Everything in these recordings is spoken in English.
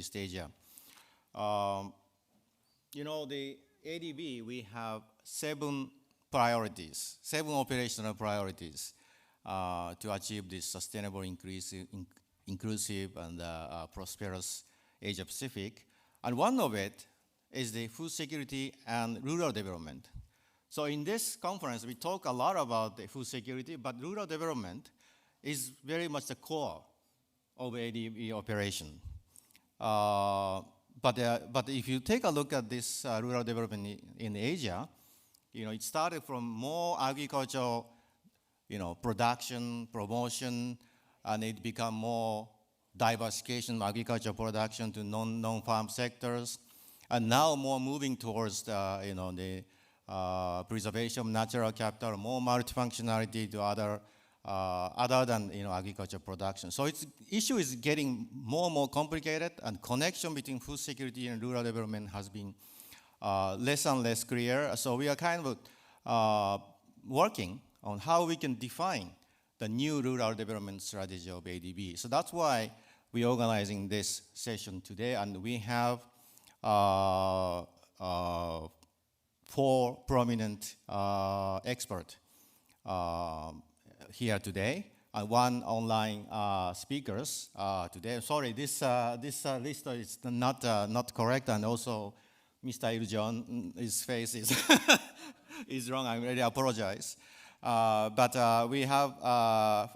East Asia. Um, the ADB, we have 7 priorities, 7 operational priorities to achieve this sustainable, inclusive, and prosperous Asia Pacific. And one of it is the food security and rural development. So in this conference, we talk a lot about the food security, but rural development is very much the core of ADB operation. But if you take a look at this rural development in Asia, it started from more agricultural, production, promotion, and it become more diversification of agricultural production to non-farm sectors, and now more moving towards the preservation of natural capital, more multifunctionality to other than agriculture production. So its issue is getting more and more complicated, and connection between food security and rural development has been less and less clear. So we are kind of working on how we can define the new rural development strategy of ADB. So that's why we're organizing this session today, and we have 4 prominent experts here today, and 1 online speakers today. Sorry, this list is not correct, and also Mr. Il-jung, his face is is wrong. I really apologize. But we have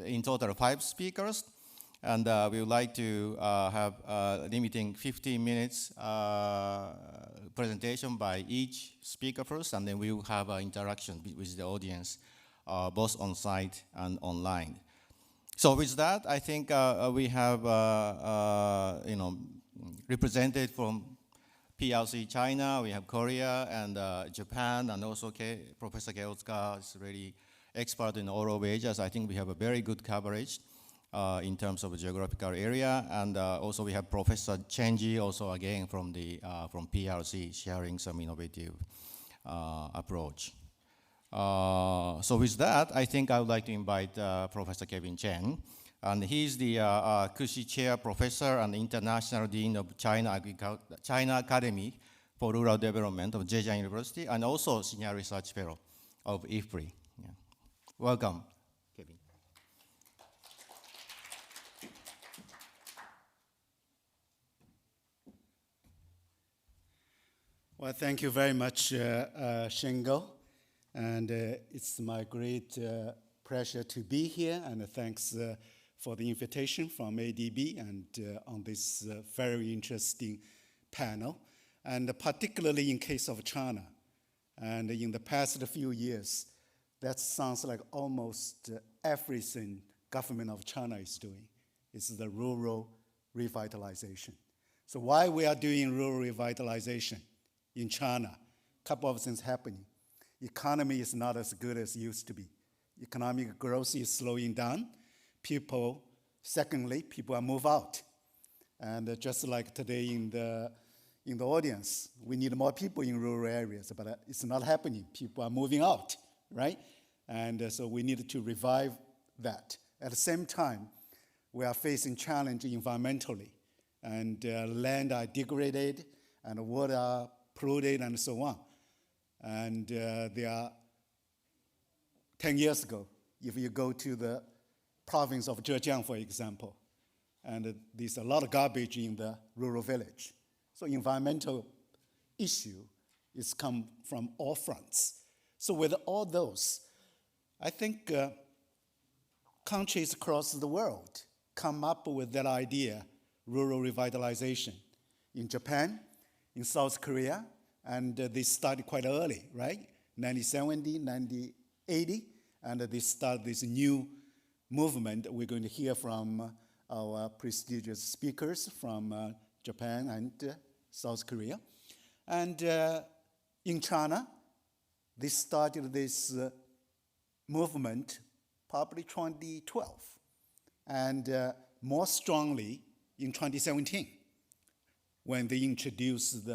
in total 5 speakers, and we would like to have limiting 15 minutes presentation by each speaker first, and then we will have an interaction with the audience, both on site and online. So with that, I think we have represented from PRC China, we have Korea and Japan, and also Professor Otsuka is really expert in all of Asia. So I think we have a very good coverage in terms of geographical area, and also we have Professor Chenji, also again from PRC, sharing some innovative approach. So with that, I think I would like to invite Professor Kevin Chen, and he's the Kushi Chair Professor and International Dean of China Academy for Rural Development of Zhejiang University, and also Senior Research Fellow of IFPRI. Yeah. Welcome, Kevin. Well, thank you very much, Shingo. And it's my great pleasure to be here, and thanks for the invitation from ADB and on this very interesting panel, and particularly in case of China. And in the past few years, that sounds like almost everything government of China is doing. It's the rural revitalization. So why we are doing rural revitalization in China? A couple of things happening. Economy is not as good as it used to be. Economic growth is slowing down. Secondly, people are moved out. And just like today in the audience, we need more people in rural areas, but it's not happening. People are moving out, right? And so we need to revive that. At the same time, we are facing challenge environmentally, and land are degraded, and water are polluted, and so on. And there are 10 years ago, if you go to the province of Zhejiang, for example, and there's a lot of garbage in the rural village. So environmental issue is come from all fronts. So with all those, I think countries across the world come up with that idea, rural revitalization. In Japan, in South Korea, and they started quite early, right? 1970, 1980, and they started this new movement. We're going to hear from our prestigious speakers from Japan and South Korea. And in China, they started this movement probably 2012, and more strongly in 2017, when they introduced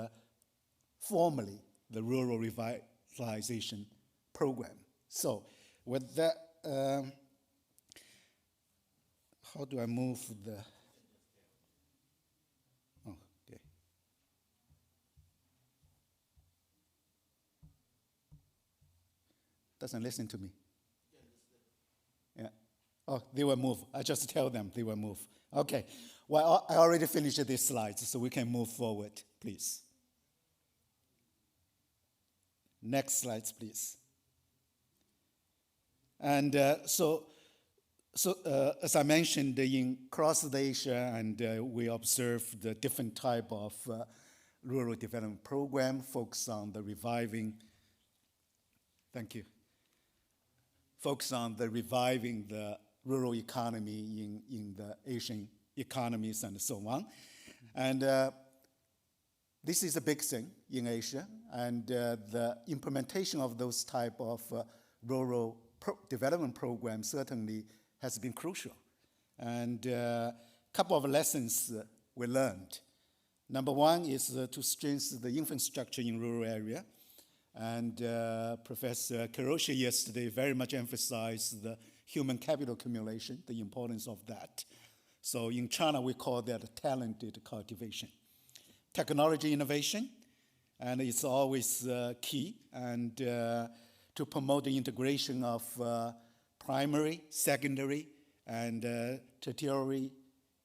formally the rural revitalization program. So with that, how do I move the, doesn't listen to me. Yeah. Oh, they will move. I just tell them they will move. Okay. Well, I already finished these slides, so we can move forward, please. Next slides, please. And as I mentioned, in across Asia, and we observed the different type of rural development program focused on the reviving. Thank you. Focus on the reviving the rural economy in the Asian economies and so on. And this is a big thing in Asia, and the implementation of those type of rural development programs certainly has been crucial. And a couple of lessons we learned. Number one is to strengthen the infrastructure in rural area. And Professor Kiroshi yesterday very much emphasized the human capital accumulation, the importance of that. So in China, we call that talented cultivation. Technology innovation, and it's always key, and to promote the integration of primary, secondary, and tertiary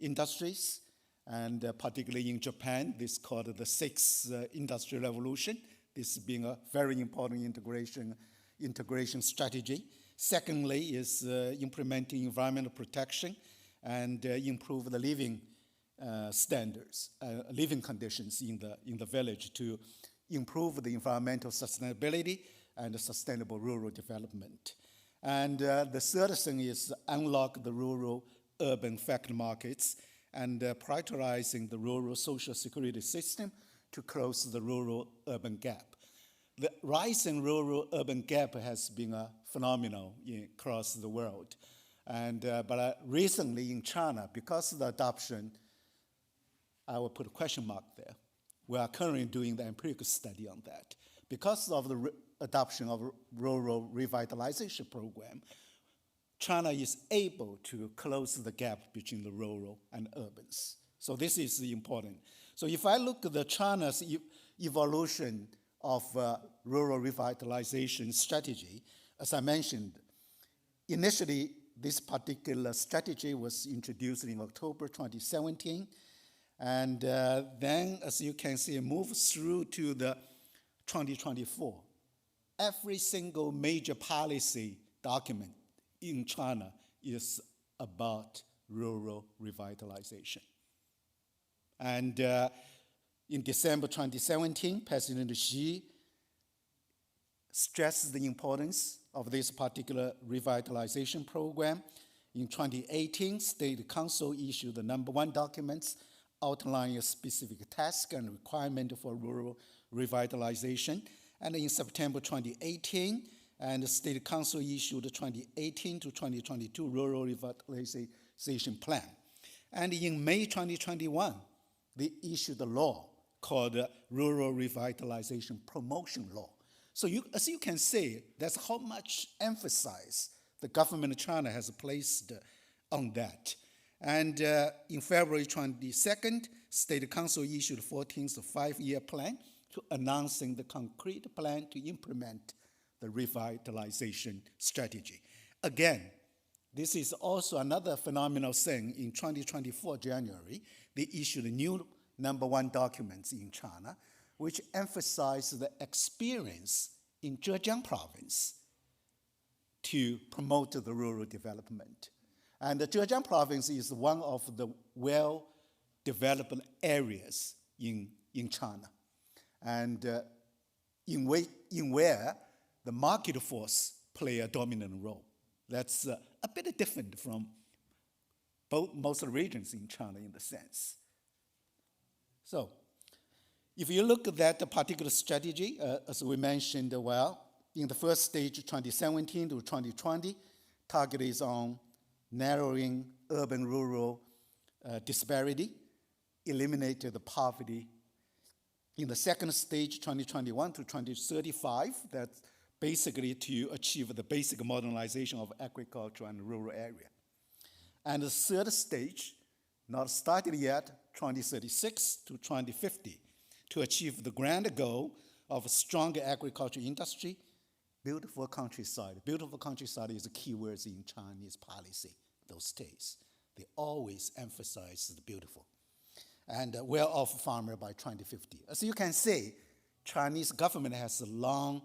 industries, and particularly in Japan, this is called the Sixth Industrial Revolution, this being a very important integration strategy. Secondly is implementing environmental protection and improve the living standards, living conditions in the village to improve the environmental sustainability and sustainable rural development. And the third thing is unlock the rural urban factor markets and prioritizing the rural social security system to close the rural urban gap. The rise in rural urban gap has been a phenomenon across the world. And but recently in China, because of the adoption, I will put a question mark there. We are currently doing the empirical study on that. Because of the adoption of rural revitalization program, China is able to close the gap between the rural and urbans. So this is important. So if I look at the China's evolution of rural revitalization strategy, as I mentioned, initially this particular strategy was introduced in October 2017, and then, as you can see, it moves through to the 2024. Every single major policy document in China is about rural revitalization. And in December 2017, President Xi stressed the importance of this particular revitalization program. In 2018, State Council issued the #1 documents outlining a specific task and requirement for rural revitalization. And in September 2018, and the State Council issued the 2018 to 2022 Rural Revitalization Plan. And in May 2021, they issued a law called Rural Revitalization Promotion Law. So as you can see, that's how much emphasis the government of China has placed on that. And in February 22nd, State Council issued the 14th five-year plan to announcing the concrete plan to implement the revitalization strategy. Again, this is also another phenomenal thing. In 2024 January, they issued a new #1 documents in China, which emphasize the experience in Zhejiang province to promote the rural development. And the Zhejiang province is one of the well-developed areas in China, and in where the market force play a dominant role. That's a bit different from most regions in China in the sense. So, if you look at that particular strategy, as we mentioned, in the first stage, 2017 to 2020, target is on narrowing urban-rural disparity, eliminate the poverty. In the second stage, 2021 to 2035, that's basically to achieve the basic modernization of agriculture and rural area. And the third stage, not started yet, 2036 to 2050, to achieve the grand goal of a stronger agriculture industry, Beautiful countryside. Beautiful countryside is a key word in Chinese policy those days. They always emphasize the beautiful. And well-off farmer by 2050. As you can see, Chinese government has a long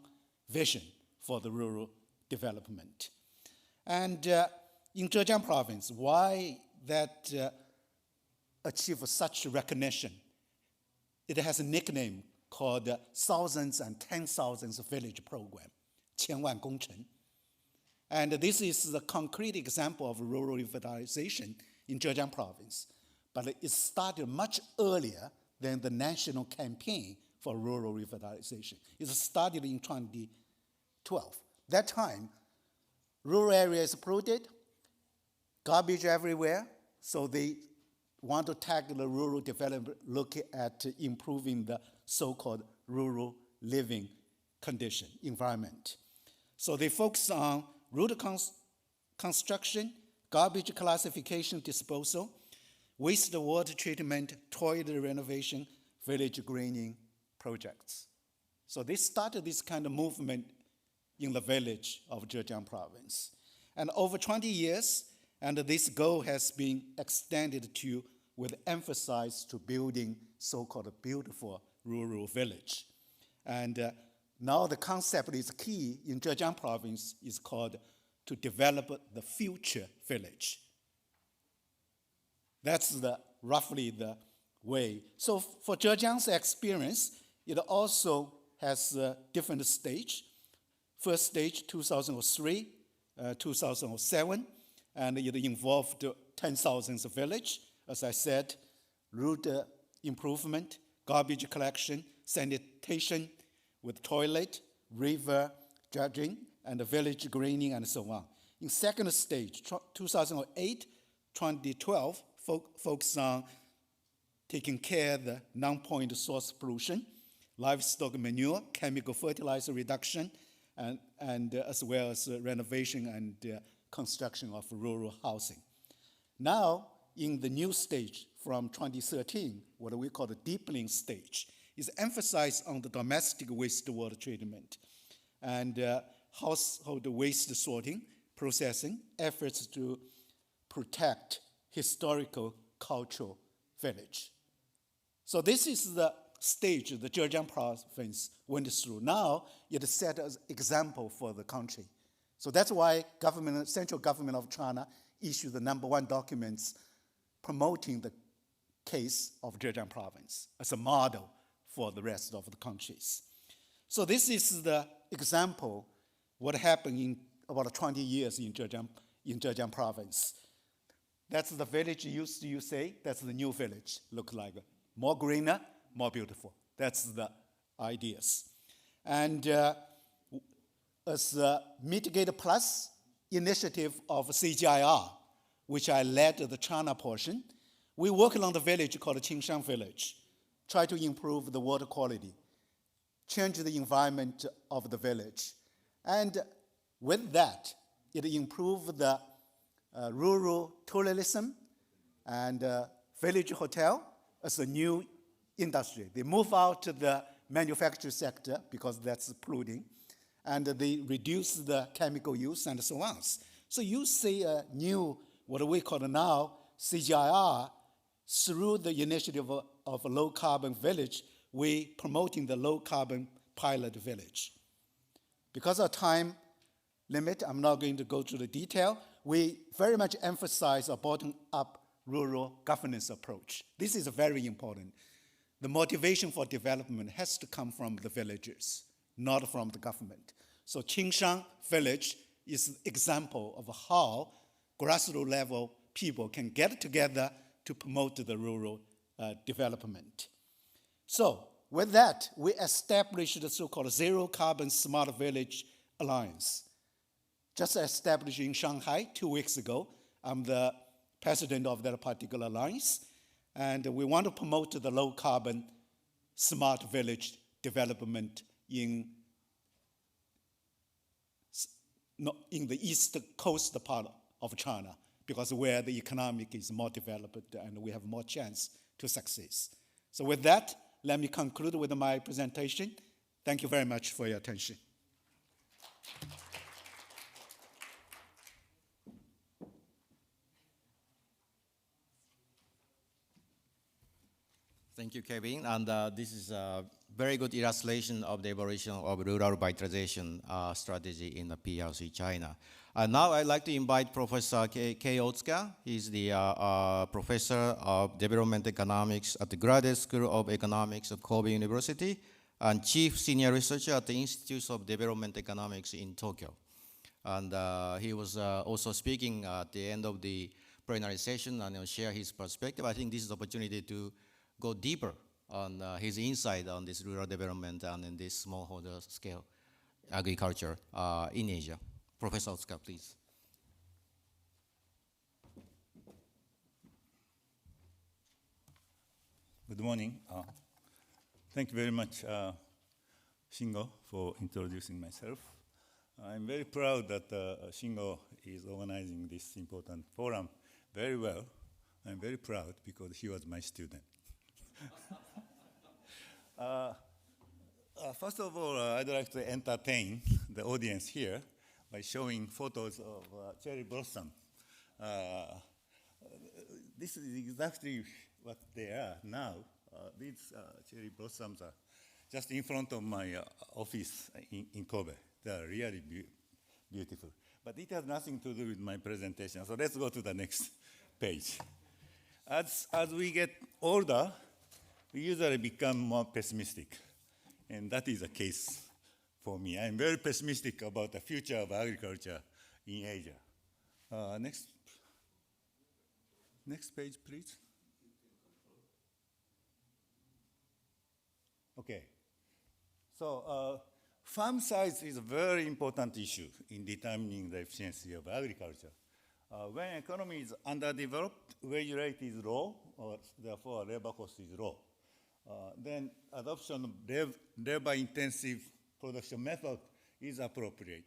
vision for the rural development. And in Zhejiang province, why that achieve such recognition? It has a nickname called Thousands and Ten Thousands Village Program, 千万工程. And this is the concrete example of rural revitalization in Zhejiang province. But it started much earlier than the national campaign for rural revitalization. It started in 2012. That time, rural areas polluted, garbage everywhere, so they want to tackle the rural development, look at improving the so-called rural living condition, environment. So they focus on road construction, garbage classification, disposal, wastewater treatment, toilet renovation, village greening projects. So they started this kind of movement in the village of Zhejiang province. And over 20 years, and this goal has been extended to, with emphasis to building so-called beautiful rural village. And now the concept is key in Zhejiang province is called to develop the future village. That's roughly the way. So for Zhejiang's experience, it also has a different stage. First stage, 2003, 2007, and it involved 10,000 village. As I said, road improvement, garbage collection, sanitation with toilet, river dredging, and village greening, and so on. In second stage, 2008, 2012, focus on taking care of the non-point source pollution, livestock manure, chemical fertilizer reduction, and as well as renovation and construction of rural housing. Now, in the new stage from 2013, what we call the deepening stage, is emphasized on the domestic wastewater treatment and household waste sorting, processing, efforts to protect historical cultural village. So this is the stage the Zhejiang province went through. Now it set as example for the country. So that's why central government of China issued the #1 documents promoting the case of Zhejiang province as a model for the rest of the countries. So this is the example what happened in about 20 years in Zhejiang province. That's the village you say, that's the new village, look like more greener, more beautiful. That's the ideas. And as a Mitigate Plus initiative of CGIR, which I led the China portion, we worked on the village called Qingshan Village, try to improve the water quality, change the environment of the village. And with that, it improved the rural tourism and village hotel as a new industry. They move out to the manufacturing sector because that's polluting, and they reduce the chemical use and so on. So you see a new, what we call now CGIR, through the initiative of a low carbon village, we promoting the low carbon pilot village. Because of time limit, I'm not going to go through the detail. We very much emphasize a bottom-up rural governance approach. This is very important. The motivation for development has to come from the villagers, not from the government. So Qingshan village is an example of how grassroots level people can get together to promote the rural development. So with that, we established the so-called Zero Carbon Smart Village Alliance. Just established in Shanghai 2 weeks ago. I'm the president of that particular alliance. And we want to promote the low carbon smart village development in the east coast part of China, because where the economic is more developed and we have more chance to succeed. So with that, let me conclude with my presentation. Thank you very much for your attention. Thank you, Kevin. And this is a very good illustration of the evolution of rural vitalization strategy in the PRC China. Now I'd like to invite Professor Kei Otsuka. He's the professor of development economics at the Graduate School of Economics of Kobe University and chief senior researcher at the Institute of Development Economics in Tokyo. And he was also speaking at the end of the plenary session and he'll share his perspective. I think this is an opportunity to go deeper on his insight on this rural development and in this smallholder scale agriculture in Asia. Professor Otsuka, please. Good morning. Thank you very much, Shingo, for introducing myself. I'm very proud that Shingo is organizing this important forum very well. I'm very proud because he was my student. First of all, I'd like to entertain the audience here by showing photos of cherry blossom. This is exactly what they are now. These cherry blossoms are just in front of my office in Kobe. They are really beautiful. But it has nothing to do with my presentation. So let's go to the next page. As we get older, we usually become more pessimistic. And that is the case for me. I'm very pessimistic about the future of agriculture in Asia. Next page, please. Okay. So farm size is a very important issue in determining the efficiency of agriculture. When economy is underdeveloped, wage rate is low, or therefore labor cost is low. Then adoption of labor-intensive production method is appropriate.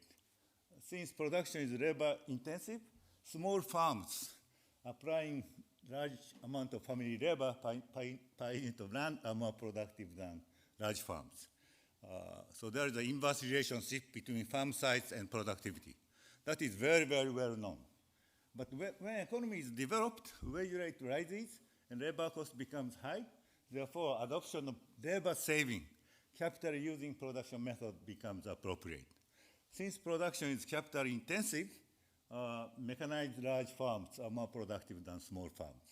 Since production is labor-intensive, small farms applying large amount of family labor per unit of land are more productive than large farms. So there is an inverse relationship between farm size and productivity. That is very, very well known. But when economy is developed, wage rate rises and labor cost becomes high. Therefore, adoption of labor-saving, capital-using production method becomes appropriate. Since production is capital-intensive, mechanized large farms are more productive than small farms,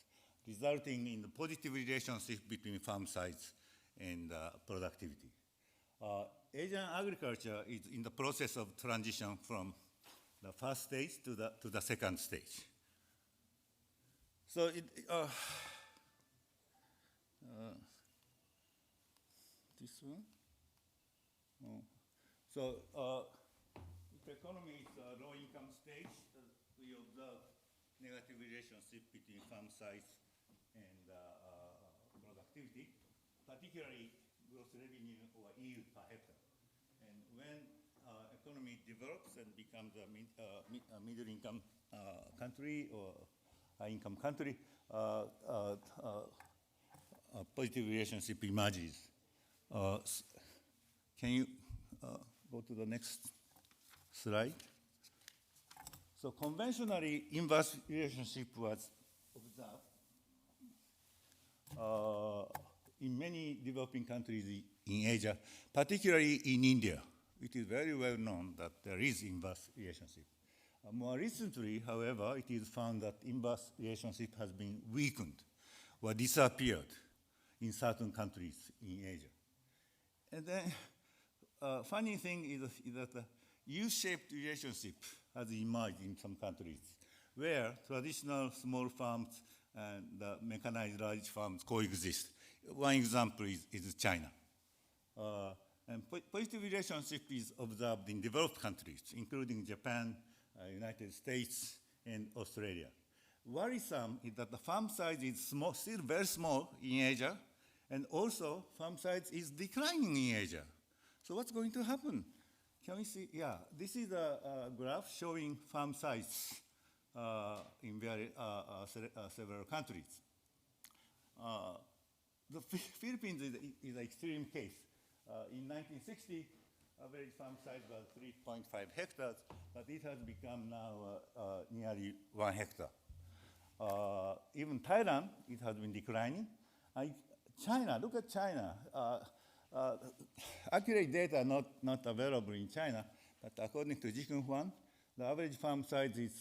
resulting in the positive relationship between farm size and productivity. Asian agriculture is in the process of transition from the first stage to the second stage. So this one? Oh. So if economy is a low-income stage, we observe negative relationship between farm size and productivity, particularly gross revenue or yield per hectare. And when economy develops and becomes a middle-income country or high-income country, a positive relationship emerges. Can you go to the next slide? So conventionally, inverse relationship was observed in many developing countries in Asia, particularly in India. It is very well known that there is inverse relationship. More recently, however, it is found that inverse relationship has been weakened or disappeared in certain countries in Asia. And then, funny thing is that the U-shaped relationship has emerged in some countries, where traditional small farms and mechanized large farms coexist. One example is China. And positive relationship is observed in developed countries, including Japan, United States, and Australia. Worrisome is that the farm size is small, still very small in Asia, and also farm size is declining in Asia. So what's going to happen? Can we see? Yeah, this is a graph showing farm size in several countries. The Philippines is an extreme case. In 1960, average farm size was 3.5 hectares, but it has become now nearly 1 hectare. Even Thailand, it has been declining. China, look at China. Accurate data are not available in China, but according to Jikun Huan, the average farm size is,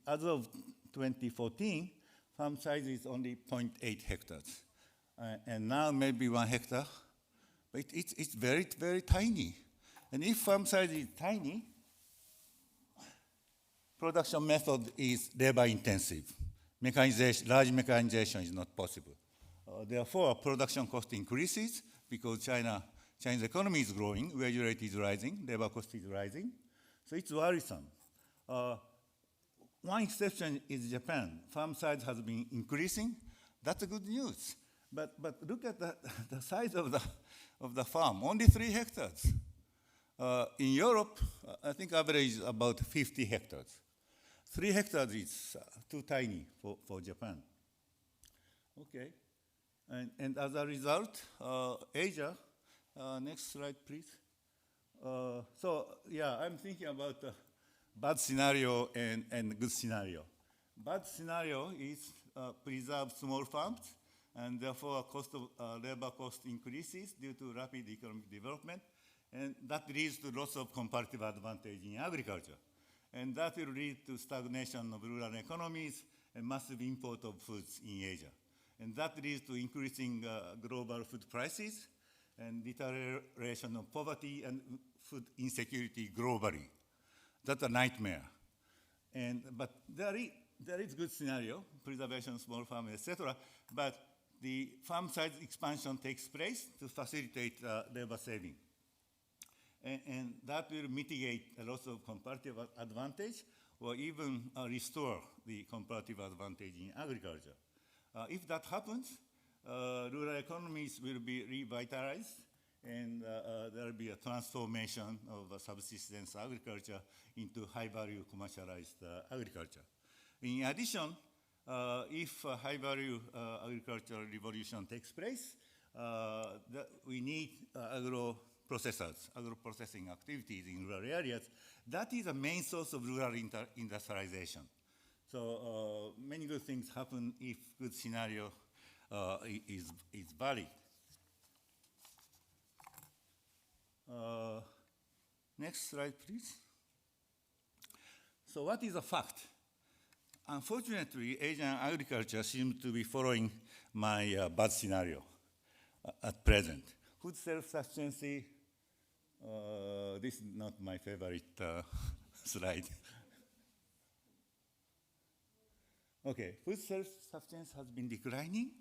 as of 2014, farm size is only 0.8 hectares. And now maybe 1 hectare, but it's very, very tiny. And if farm size is tiny, production method is labor intensive. Mechanization, large mechanization is not possible. Therefore, production cost increases because China's economy is growing, wage rate is rising, labor cost is rising. So it's worrisome. One exception is Japan. Farm size has been increasing. That's a good news. But look at the size of the farm, only 3 hectares. In Europe, I think average is about 50 hectares. 3 hectares is too tiny for Japan. Okay, and as a result, Asia, next slide please. So yeah, I'm thinking about bad scenario and good scenario. Bad scenario is preserve small farms, and therefore cost of labor cost increases due to rapid economic development, and that leads to loss of comparative advantage in agriculture. And that will lead to stagnation of rural economies and massive import of foods in Asia. And that leads to increasing global food prices and deterioration of poverty and food insecurity globally. That's a nightmare. But there is good scenario, preservation, small farm, etc. But the farm size expansion takes place to facilitate labor saving. And that will mitigate a loss of comparative advantage or even restore the comparative advantage in agriculture. If that happens, rural economies will be revitalized, and there will be a transformation of subsistence agriculture into high-value commercialized agriculture. In addition, if high-value agricultural revolution takes place, we need agro-processing activities in rural areas. That is a main source of rural industrialization. So many good things happen if good scenario is valid. Next slide, please. So what is a fact? Unfortunately, Asian agriculture seems to be following my bad scenario at present. Food self-sufficiency, this is not my favorite slide. Okay, food self-sufficiency has been declining,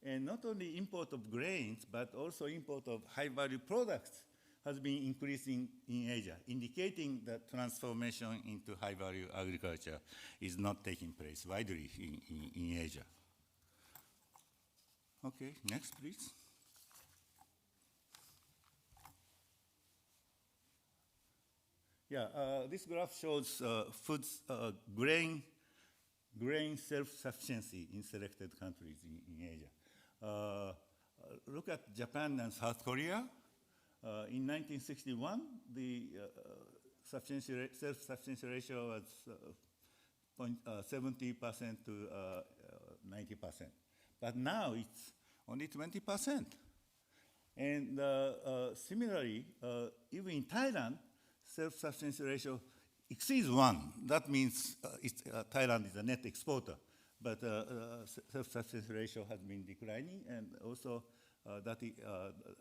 and not only import of grains, but also import of high-value products has been increasing in Asia, indicating that transformation into high-value agriculture is not taking place widely in Asia. Okay, next, please. Yeah, this graph shows grain self-sufficiency in selected countries in Asia. Look at Japan and South Korea. In 1961, the self-sufficiency ratio was 70% to 90%. But now it's only 20%. And similarly, even in Thailand, self-sufficiency ratio exceeds 1. That means Thailand is a net exporter. But self-sufficiency ratio has been declining, and also that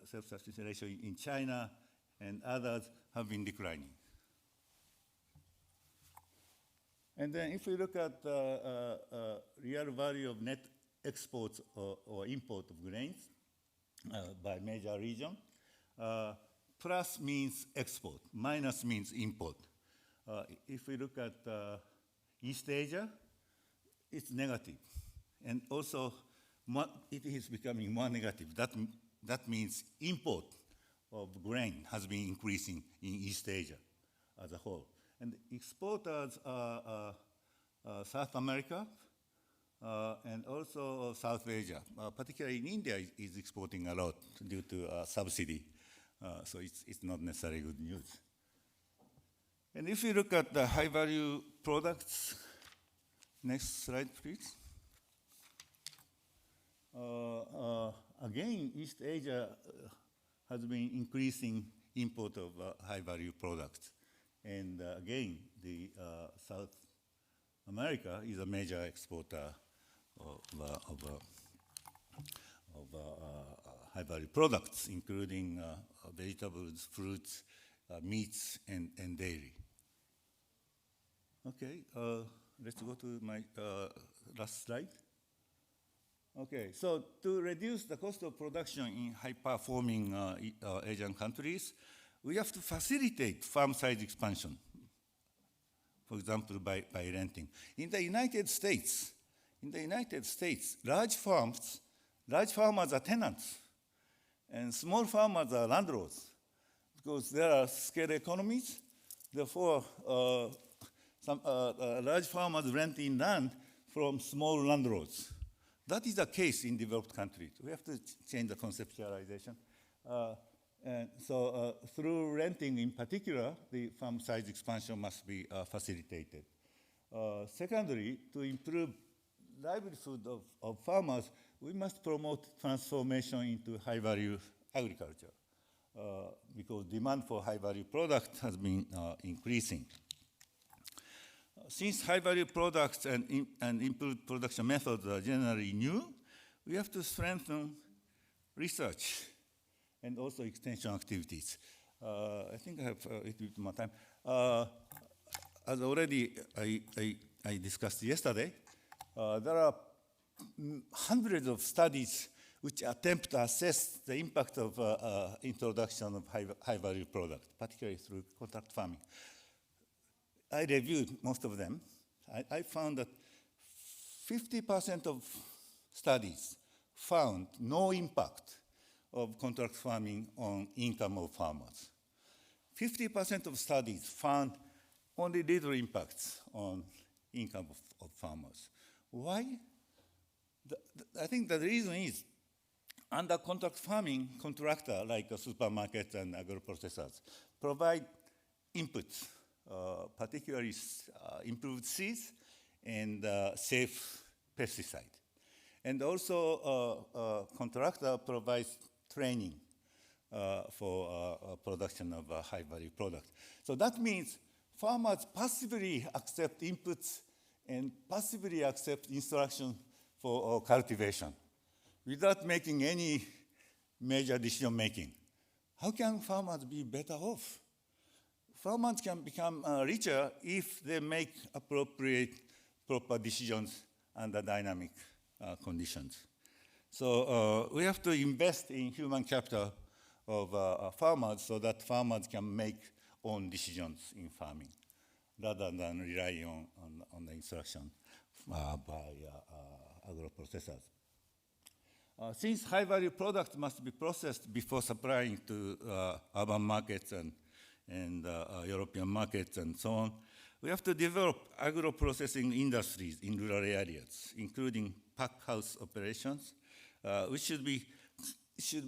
self-sufficiency ratio in China and others have been declining. And then if we look at real value of net exports or import of grains by major region, plus means export, minus means import. If we look at East Asia, it's negative. And also, it is becoming more negative. That means import of grain has been increasing in East Asia as a whole. And exporters are South America and also South Asia. Particularly in India is exporting a lot due to subsidy. So it's not necessarily good news. And if you look at the high-value products, next slide, please. again, East Asia has been increasing import of high-value products. And again, the South America is a major exporter of high-value products, including vegetables, fruits, meats, and dairy. Okay, let's go to my last slide. Okay, so to reduce the cost of production in high-performing Asian countries, we have to facilitate farm size expansion, for example, by renting. In the United States, large farmers are tenants, and small farmers are landlords, because there are scale economies. Therefore, some large farmers rent in land from small landlords. That is the case in developed countries. We have to change the conceptualization. And so through renting in particular, the farm size expansion must be facilitated. Secondly, to improve livelihood of farmers, we must promote transformation into high-value agriculture because demand for high-value products has been increasing. Since high-value products and improved production methods are generally new, we have to strengthen research and also extension activities. I think I have a little bit more time. As already I discussed yesterday, there are hundreds of studies which attempt to assess the impact of introduction of high-value products, particularly through contract farming. I reviewed most of them. I found that 50% of studies found no impact of contract farming on income of farmers. 50% of studies found only little impacts on income of farmers. Why? I think the reason is under contract farming, contractor like supermarkets and agro-processors provide inputs, particularly improved seeds and safe pesticide. And also contractor provides training for production of high-value products. So that means farmers passively accept inputs and passively accept instruction for cultivation without making any major decision making. How can farmers be better off? Farmers can become richer if they make appropriate, proper decisions under dynamic conditions. So we have to invest in human capital of farmers so that farmers can make own decisions in farming rather than rely on the instruction by agro-processors. Since high-value products must be processed before supplying to urban markets and European markets and so on, we have to develop agro-processing industries in rural areas, including pack house operations, which should be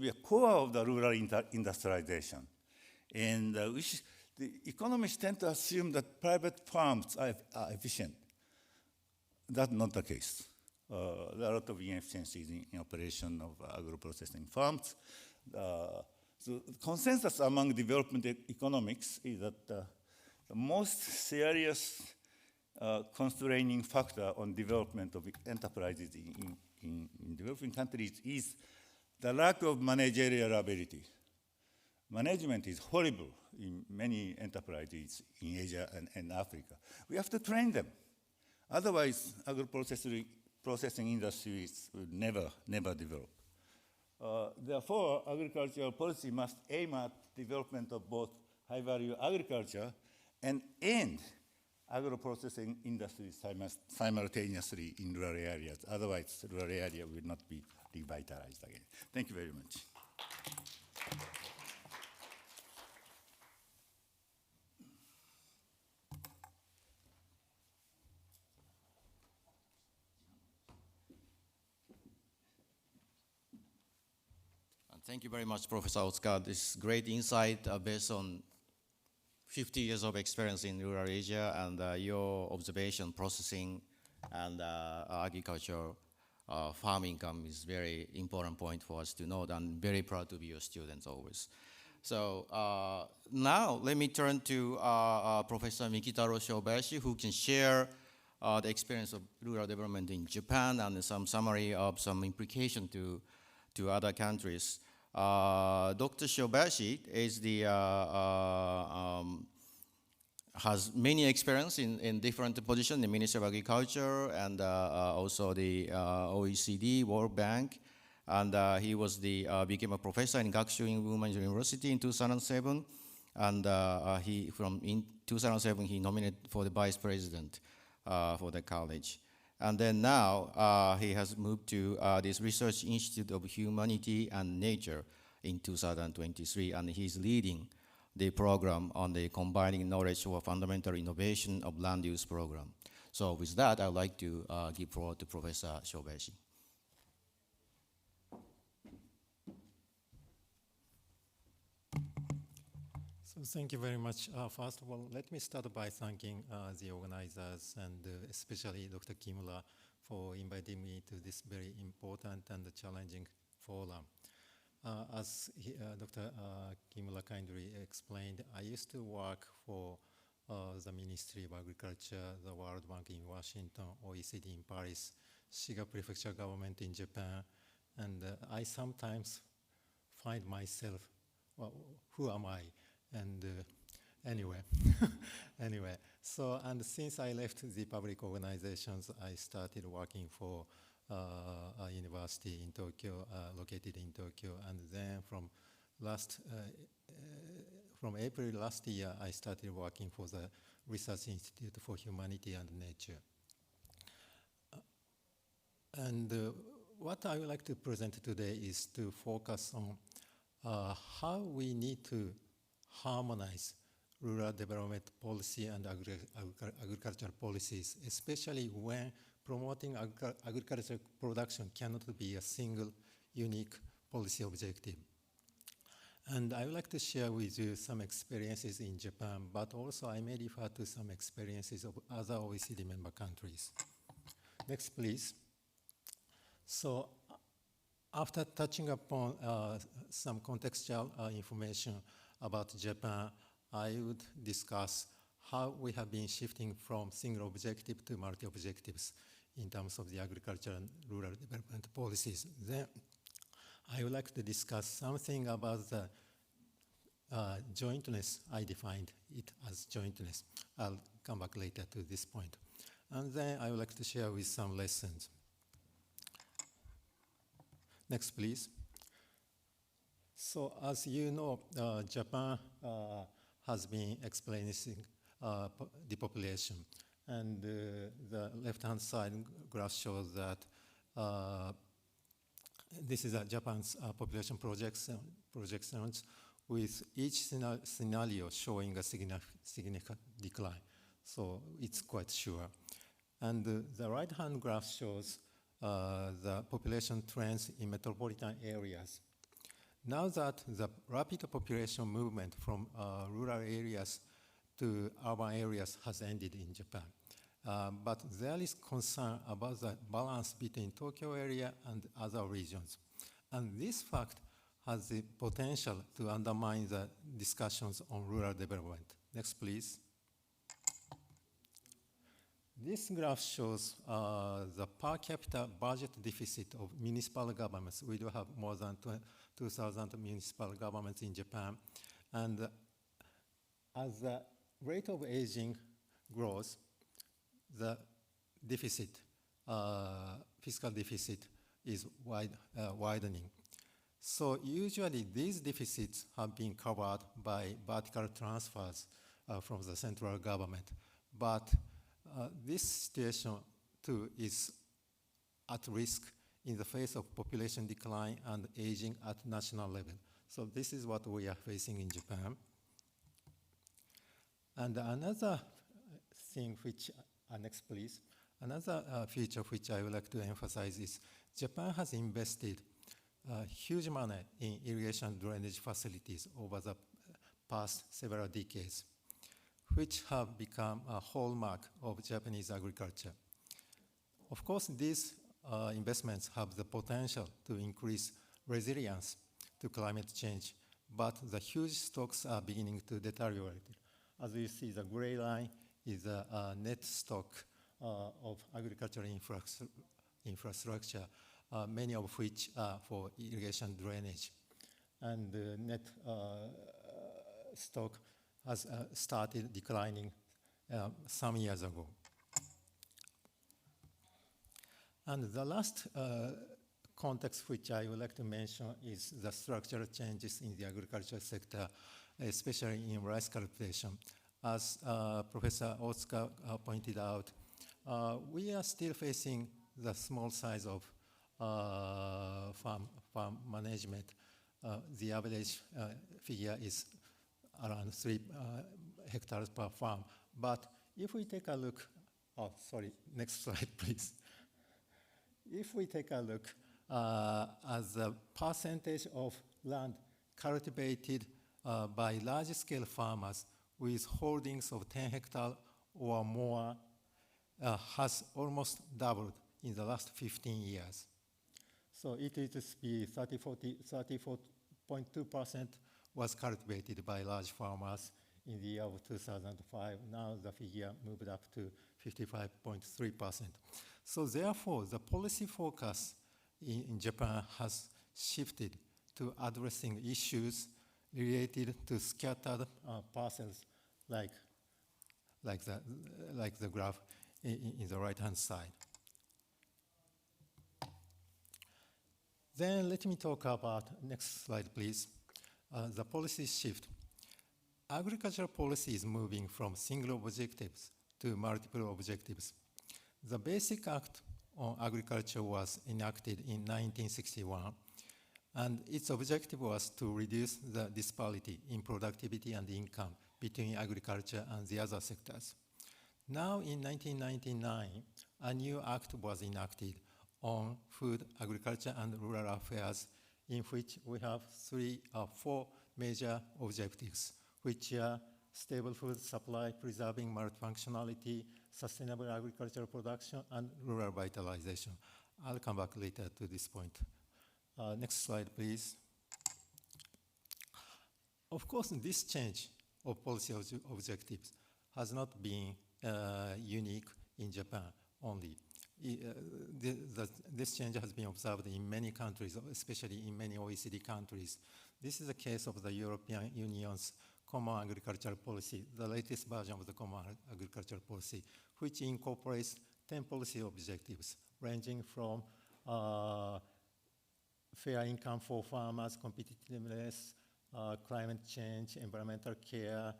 a core of the rural industrialization. And the economists tend to assume that private farms are efficient. That's not the case. There are a lot of inefficiencies in operation of agro-processing farms. So the consensus among development economics is that the most serious constraining factor on development of enterprises in developing countries is the lack of managerial ability. Management is horrible in many enterprises in Asia and Africa. We have to train them. Otherwise, agro-processing industries will never develop. Therefore, agricultural policy must aim at development of both high-value agriculture and end agro-processing industries simultaneously in rural areas. Otherwise, rural area will not be revitalized again. Thank you very much. Thank you very much, Professor Otsuka. This great insight based on 50 years of experience in rural Asia and your observation, processing, and agriculture farm income is very important point for us to note, and very proud to be your students always. So now let me turn to Professor Mikitaro Shobayashi, who can share the experience of rural development in Japan and some summary of some implication to other countries. Dr. Shobayashi is has many experience in different positions, the Ministry of Agriculture and also the OECD, World Bank. And he was became a professor in Gakushu in Women's University in 2007. And in 2007, he nominated for the vice president for the college. And then now he has moved to this Research Institute of Humanity and Nature in 2023, and he's leading the program on the combining knowledge for fundamental innovation of land use program. So with that, I'd like to give floor to Professor Shobayashi. So thank you very much. First of all, let me start by thanking the organizers and especially Dr. Kimura for inviting me to this very important and challenging forum. As Dr. Kimura kindly explained, I used to work for the Ministry of Agriculture, the World Bank in Washington, OECD in Paris, Shiga Prefecture government in Japan, and I sometimes find myself, well, who am I? And anyway, so, and since I left the public organizations, I started working for a university in Tokyo, located in Tokyo, and then from April last year, I started working for the Research Institute for Humanity and Nature. And what I would like to present today is to focus on how we need to harmonize rural development policy and agricultural policies, especially when promoting agricultural production cannot be a single, unique policy objective. And I would like to share with you some experiences in Japan, but also I may refer to some experiences of other OECD member countries. Next, please. So, after touching upon some contextual information about Japan, I would discuss how we have been shifting from single objective to multi-objectives in terms of the agriculture and rural development policies. Then I would like to discuss something about the jointness. I defined it as jointness. I'll come back later to this point. And then I would like to share with some lessons. Next, please. So as you know, Japan has been experiencing depopulation. And the left-hand side graph shows that this is Japan's population projections with each scenario showing a significant decline. So it's quite sure. And the right-hand graph shows the population trends in metropolitan areas. Now that the rapid population movement from rural areas to urban areas has ended in Japan, but there is concern about the balance between Tokyo area and other regions. And this fact has the potential to undermine the discussions on rural development. Next, please. This graph shows the per capita budget deficit of municipal governments. We do have more than 2,000 municipal governments in Japan. And as the rate of aging grows, the deficit, fiscal deficit is widening. So usually these deficits have been covered by vertical transfers from the central government. But this situation too is at risk in the face of population decline and aging at national level. So this is what we are facing in Japan. And another thing which, next please, another feature which I would like to emphasize is Japan has invested huge money in irrigation drainage facilities over the past several decades, which have become a hallmark of Japanese agriculture. Of course, these investments have the potential to increase resilience to climate change, but the huge stocks are beginning to deteriorate. As you see, the gray line is the net stock of agricultural infrastructure, many of which are for irrigation drainage. And the net stock has started declining some years ago. And the last context which I would like to mention is the structural changes in the agriculture sector, especially in rice cultivation. As Professor Otsuka pointed out, we are still facing the small size of farm management. The average figure is around 3 hectares per farm. But if we take a look, next slide, please. If we take a look at the percentage of land cultivated by large-scale farmers with holdings of 10 hectares or more, has almost doubled in the last 15 years. So it is to be 34.2% was cultivated by large farmers in the year of 2005. Now the figure moved up to 55.3%. So therefore, the policy focus in Japan has shifted to addressing issues related to scattered parcels, like the graph in the right-hand side. Then let me talk about, next slide please, the policy shift. Agricultural policy is moving from single objectives to multiple objectives. The Basic Act on Agriculture was enacted in 1961, and its objective was to reduce the disparity in productivity and income between agriculture and the other sectors. Now in 1999, a new act was enacted on food, agriculture, and rural affairs, in which we have four major objectives, which are stable food supply, preserving multifunctionality, sustainable agricultural production, and rural vitalization. I'll come back later to this point. Next slide, please. Of course, this change of policy objectives has not been unique in Japan only. This change has been observed in many countries, especially in many OECD countries. This is the case of the European Union's Common Agricultural Policy, the latest version of the Common Agricultural Policy, which incorporates 10 policy objectives, ranging from fair income for farmers, competitiveness, climate change, environmental care,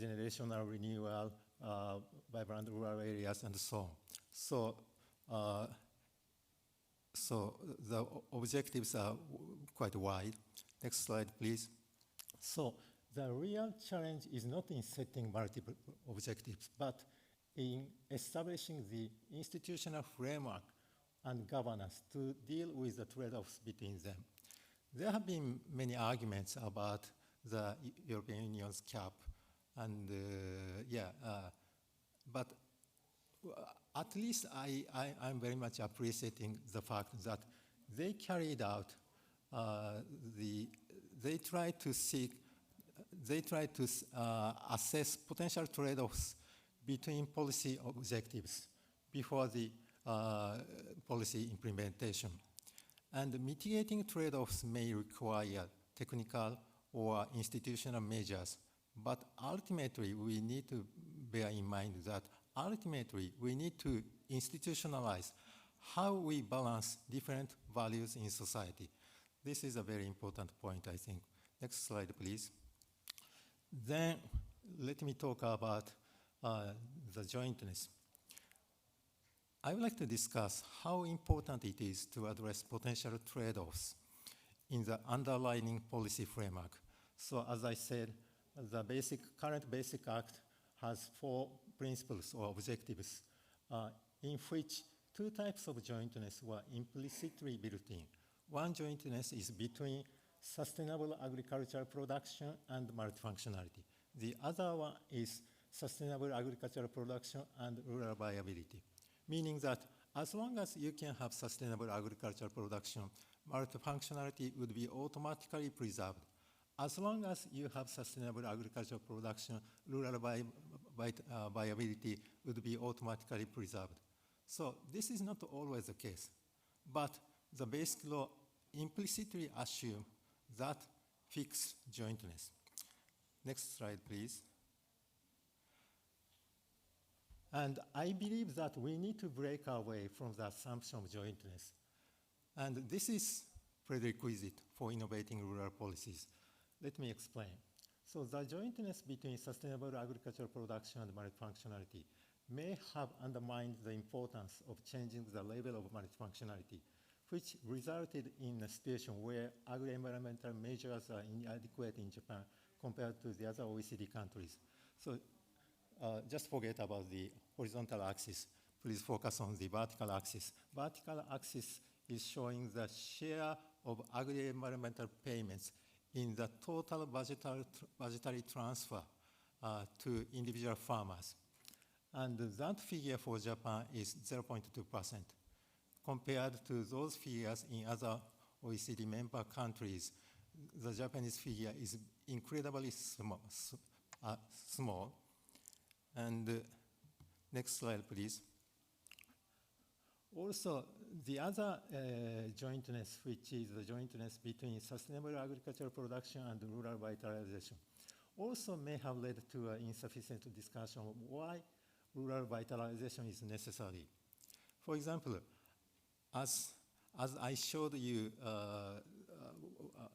generational renewal, vibrant rural areas, and so on. So the objectives are quite wide. Next slide, please. So the real challenge is not in setting multiple objectives, but in establishing the institutional framework and governance to deal with the trade-offs between them. There have been many arguments about the European Union's cap, and but at least I'm very much appreciating the fact that they carried out, they tried to assess potential trade-offs between policy objectives before the policy implementation. And mitigating trade-offs may require technical or institutional measures, but ultimately we need to bear in mind that ultimately we need to institutionalize how we balance different values in society. This is a very important point, I think. Next slide, please. Then let me talk about the jointness. I would like to discuss how important it is to address potential trade-offs in the underlying policy framework. So as I said, the current Basic Act has 4 principles or objectives in which 2 types of jointness were implicitly built in. One jointness is between sustainable agricultural production and multifunctionality. The other one is sustainable agricultural production and rural viability, meaning that as long as you can have sustainable agricultural production, multifunctionality would be automatically preserved. As long as you have sustainable agricultural production, rural viability would be automatically preserved. So this is not always the case, but the basic law implicitly assumes that fixed jointness. Next slide, please. And I believe that we need to break away from the assumption of jointness. And this is prerequisite for innovating rural policies. Let me explain. So the jointness between sustainable agricultural production and multifunctionality may have undermined the importance of changing the level of multifunctionality, which resulted in a situation where agri-environmental measures are inadequate in Japan compared to the other OECD countries. So just forget about the horizontal axis. Please focus on the vertical axis. Vertical axis is showing the share of agri-environmental payments in the total budgetary transfer to individual farmers. And that figure for Japan is 0.2%. Compared to those figures in other OECD member countries, the Japanese figure is incredibly small. And next slide, please. Also, the other jointness, which is the jointness between sustainable agricultural production and rural vitalization, also may have led to an insufficient discussion of why rural vitalization is necessary. For example, as I showed you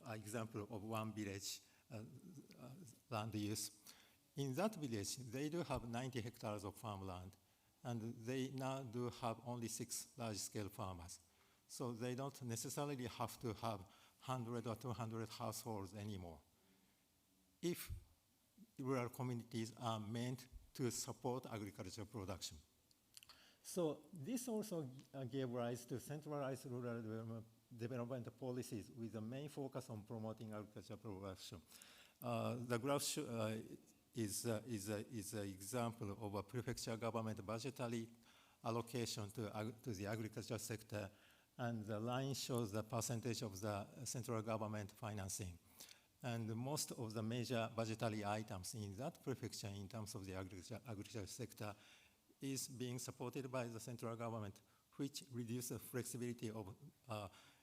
an example of one village land use, in that village, they do have 90 hectares of farmland, and they now do have only 6 large-scale farmers. So they don't necessarily have to have 100 or 200 households anymore. If rural communities are meant to support agricultural production. So this also gave rise to centralized rural development policies with the main focus on promoting agricultural production. The graph is an example of a prefecture government budgetary allocation to the agriculture sector, and the line shows the percentage of the central government financing. And most of the major budgetary items in that prefecture in terms of the agriculture sector is being supported by the central government, which reduces the flexibility of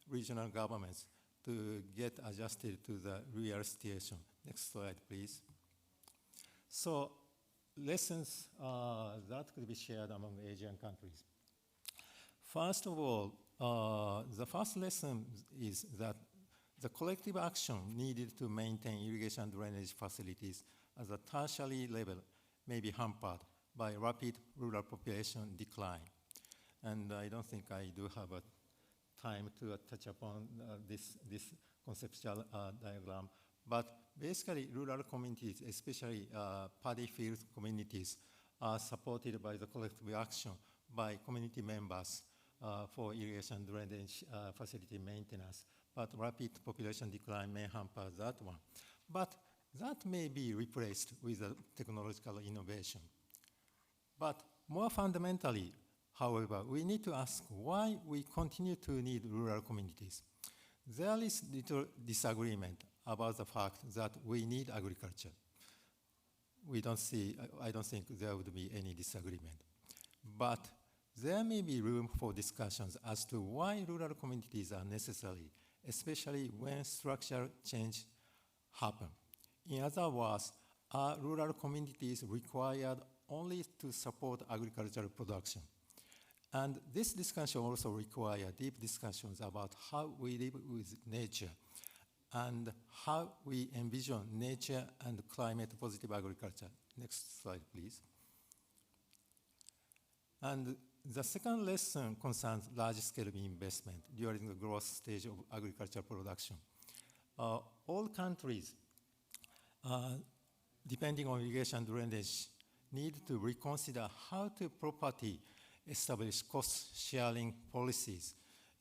regional governments to get adjusted to the real situation. Next slide, please. So lessons that could be shared among Asian countries. First of all, the first lesson is that the collective action needed to maintain irrigation drainage facilities at the tertiary level may be hampered by rapid rural population decline. And I don't think I do have a time to touch upon this conceptual diagram. But basically, rural communities, especially paddy field communities, are supported by the collective action by community members for irrigation drainage facility maintenance. But rapid population decline may hamper that one. But that may be replaced with a technological innovation. But more fundamentally, however, we need to ask why we continue to need rural communities. There is little disagreement about the fact that we need agriculture. I don't think there would be any disagreement. But there may be room for discussions as to why rural communities are necessary, especially when structural change happen. In other words, are rural communities required only to support agricultural production? And this discussion also requires deep discussions about how we live with nature and how we envision nature and climate positive agriculture. Next slide, please. And the second lesson concerns large-scale investment during the growth stage of agricultural production. All countries, depending on irrigation drainage, need to reconsider how to properly establish cost-sharing policies,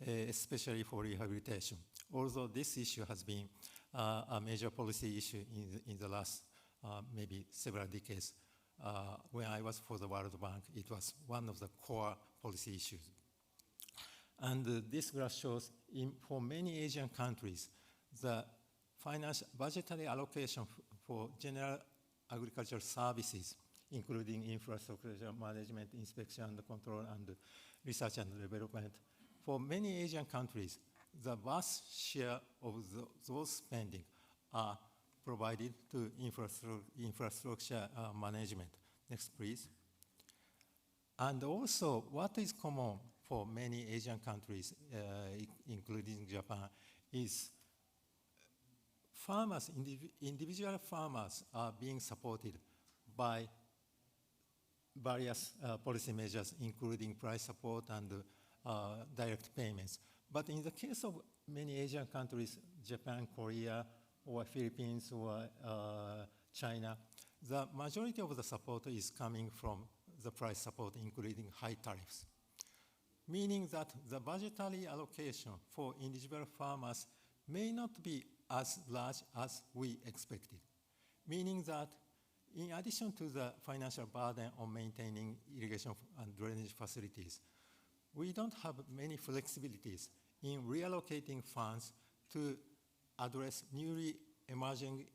especially for rehabilitation. Although this issue has been a major policy issue in the last maybe several decades, when I was for the World Bank, it was one of the core policy issues. And this graph shows for many Asian countries, the budgetary allocation for general agricultural services, including infrastructure management, inspection and control, and research and development. For many Asian countries, the vast share of those spending are provided to infrastructure management. Next, please. And also, what is common for many Asian countries, including Japan, is farmers, individual farmers are being supported by various policy measures, including price support and direct payments. But in the case of many Asian countries, Japan, Korea, or Philippines, or China, the majority of the support is coming from the price support, including high tariffs, meaning that the budgetary allocation for individual farmers may not be as large as we expected, meaning that in addition to the financial burden on maintaining irrigation and drainage facilities, we don't have many flexibilities in reallocating funds to address newly emerging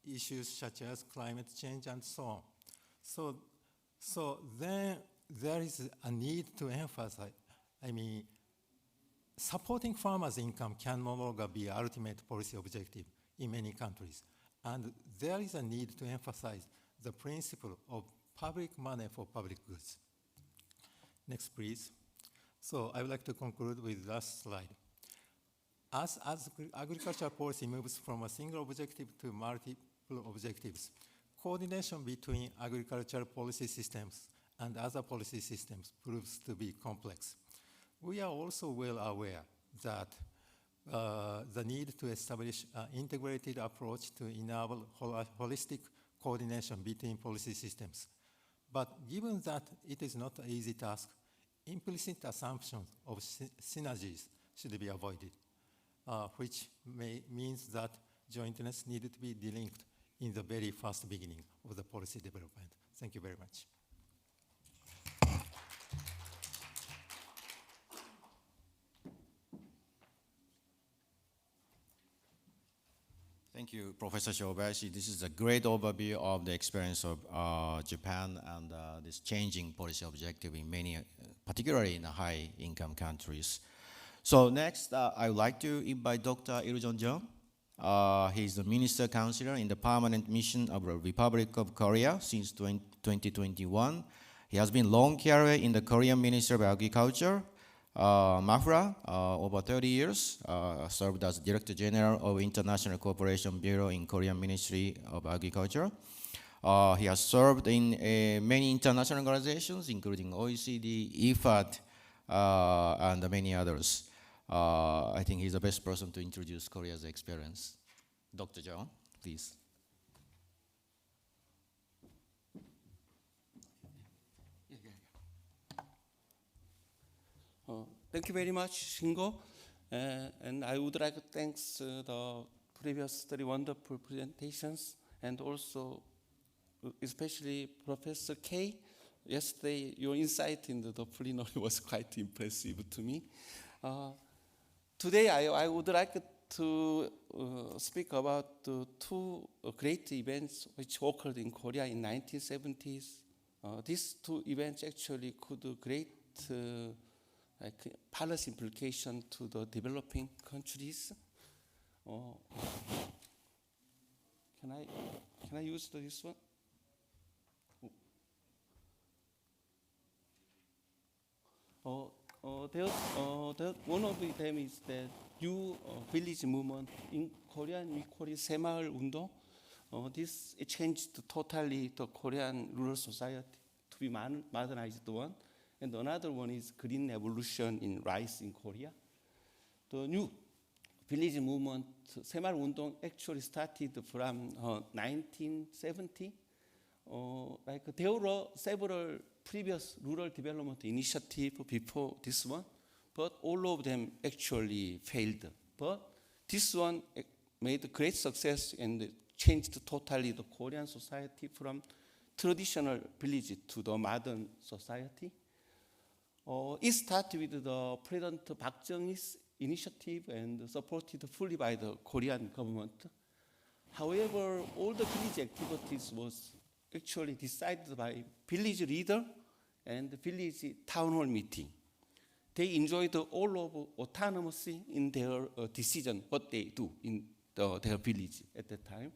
issues such as climate change and so on. So then there is a need to emphasize, supporting farmers' income can no longer be an ultimate policy objective in many countries. And there is a need to emphasize the principle of public money for public goods. Next, please. So I would like to conclude with the last slide. As agricultural policy moves from a single objective to multiple objectives, coordination between agricultural policy systems and other policy systems proves to be complex. We are also well aware that the need to establish an integrated approach to enable holistic coordination between policy systems. But given that it is not an easy task, implicit assumptions of synergies should be avoided, which means that jointness needed to be delinked in the very first beginning of the policy development. Thank you very much. Thank you, Professor Shobayashi. This is a great overview of the experience of Japan and this changing policy objective in many, particularly in the high-income countries. So next, I would like to invite Dr. Il-jung Jeong. He is the Minister Counselor in the Permanent Mission of the Republic of Korea since 2021. He has been long career in the Korean Ministry of Agriculture, MAFRA, over 30 years, served as Director General of International Cooperation Bureau in Korean Ministry of Agriculture. He has served in many international organizations, including OECD, IFAD, and many others. I think he's the best person to introduce Korea's experience. Dr. Jeong, please. Thank you very much, Shingo. And I would like to thank the previous very wonderful presentations, and also especially Professor K. Yesterday, your insight into the plenary was quite impressive to me. Today, I would like to speak about the two great events which occurred in Korea in 1970s. These two events actually could create policy implication to the developing countries. Can I use this one? One of them is the new village movement in Korean. We call it 새마을 운동. This changed totally the Korean rural society to be modernized one. And another one is green revolution in rise in Korea. The new village movement, 새마을 운동, actually started from 1970. There were several previous rural development initiatives before this one, but all of them actually failed. But this one made great success and changed totally the Korean society from traditional village to the modern society. It started with the President Park Chung-hee's initiative and supported fully by the Korean government. However, all the village activities was actually decided by village leader and village town hall meeting. They enjoyed all of autonomy in their decision, what they do in their village at that time.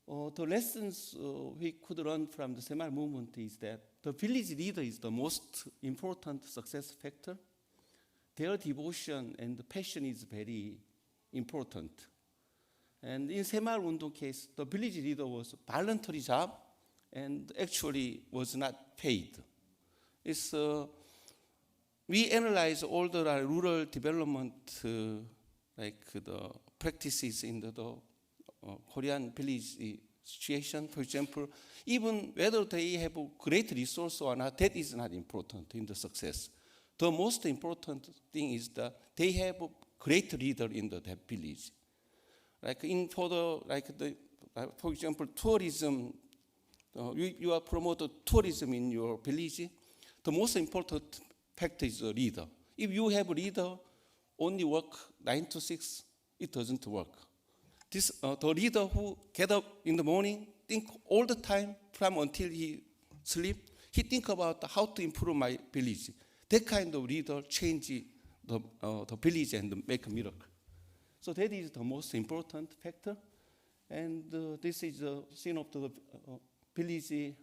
The lessons we could learn from the Semail movement is that the village leader is the most important success factor. Their devotion and passion is very important. And in Semail Undong case, the village leader was voluntary job and actually was not paid. We analyze all the rural development like the practices in the Korean village situation. For example, even whether they have a great resource or not, that is not important in the success. The most important thing is that they have a great leader in that village. For example, tourism, you are promoting tourism in your village. The most important factor is the leader. If you have a leader only work 9 to 6, it doesn't work. The leader who get up in the morning, think all the time from until he sleep, he think about how to improve my village. That kind of leader change the village and make a miracle. So that is the most important factor. And this is the scene of the village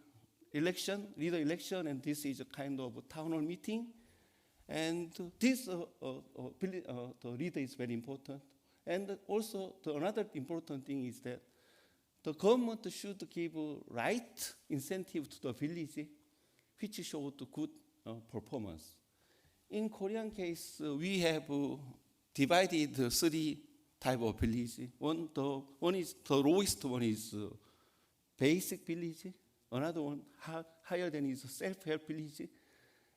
election, leader election, and this is a kind of a town hall meeting. And this the leader is very important. And also another important thing is that the government should give right incentive to the village, which showed good performance. In Korean case, we have divided 3 type of village. One is the lowest one is basic village. Another one higher than is self-help village,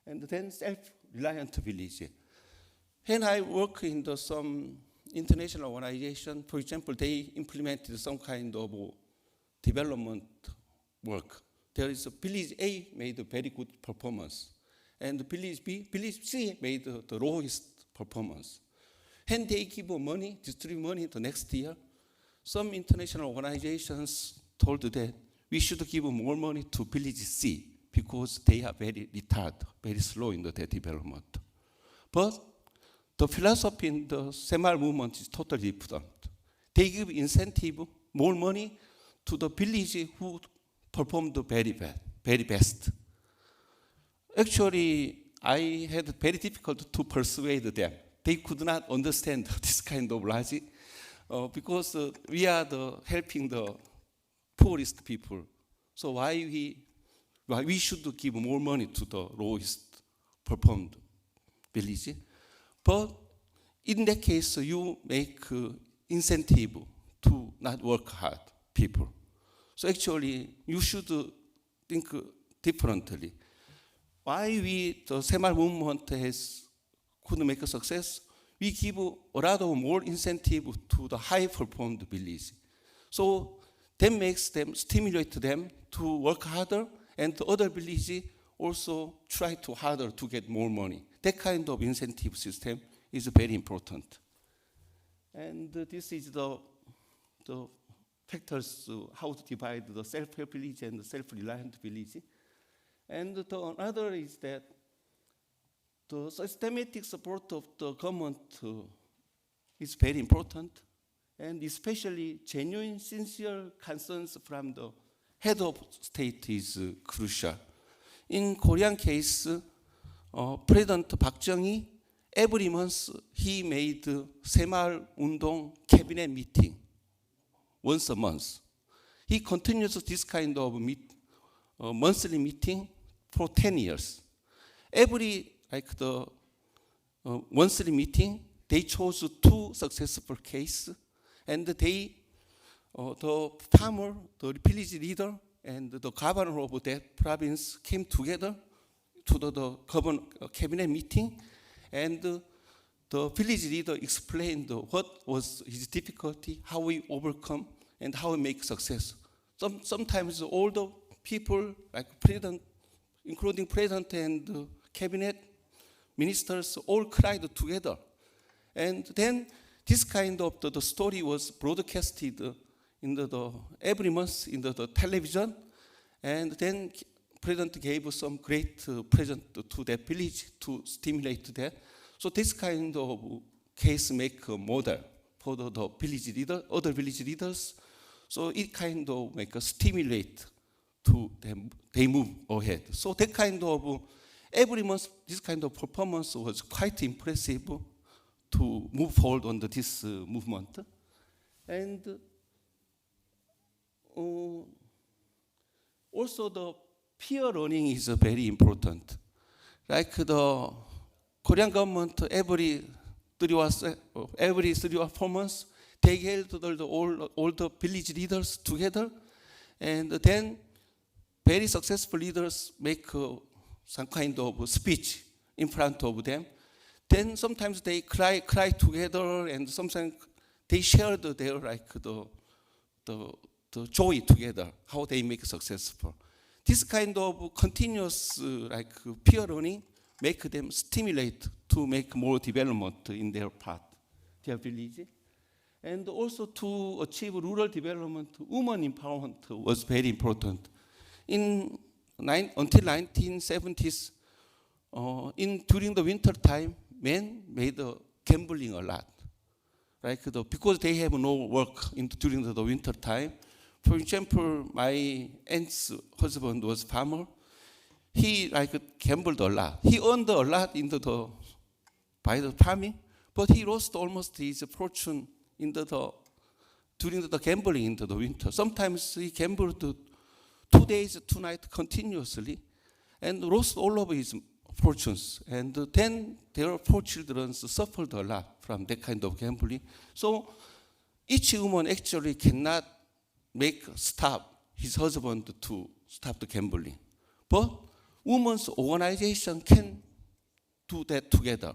and then self-reliant village. When I work in some international organization, for example, they implemented some kind of development work. There is a village A made a very good performance, and village B, village C made the lowest performance. When they give money, distribute money the next year, some international organizations told that we should give more money to village C because they are very retarded, very slow in their development. But the philosophy in the Semail movement is totally different. They give incentive, more money to the village who performed very best. Actually, I had very difficult to persuade them. They could not understand this kind of logic because we are helping the poorest people. So why we should give more money to the lowest performed village? But in that case, you make incentive to not work hard people. So actually, you should think differently. Why the Semail movement could make a success? We give a lot of more incentive to the high performed village. So that makes them, stimulate them to work harder, and the other village also try to harder to get more money. That kind of incentive system is very important. And this is the factors how to divide the self-help village and the self-reliant village. And the other is that the systematic support of the government is very important, and especially genuine, sincere concerns from the head of state is crucial. In Korean case, President Park Chung-hee, every month he made Semail Undong cabinet meeting once a month. He continues this kind of monthly meeting for 10 years. Every monthly meeting, they chose 2 successful cases, and the farmer, the village leader, and the governor of that province came together to the cabinet meeting, and the village leader explained what was his difficulty, how we overcome, and how we make success. Sometimes all the people, like president, including president and cabinet ministers all cried together. And then this kind of the story was broadcasted in every month in the television. And then President gave some great present to that village to stimulate that. So this kind of case make a model for the village leader, other village leaders. So it kind of make a stimulate to them, they move ahead. So that kind of, every month, this kind of performance was quite impressive to move forward on this movement. And also the peer learning is very important. Like the Korean government, every 3 or 4 months, they held all the village leaders together, and then very successful leaders make some kind of speech in front of them. Then sometimes they cry together, and sometimes they share their the joy together, how they make successful. This kind of continuous peer learning make them stimulate to make more development in their part, their village. And also to achieve rural development, women empowerment was very important. Until 1970s, during the winter time, men made gambling a lot. Because they have no work during the winter time. For example, my aunt's husband was farmer. He gambled a lot. He earned a lot by the farming, but he lost almost his fortune during the gambling into the winter. Sometimes he gambled 2 days, 2 nights continuously, and lost all of his fortunes. And then their 4 children suffered a lot from that kind of gambling. So each woman actually cannot make his husband to stop the gambling. But women's organization can do that together.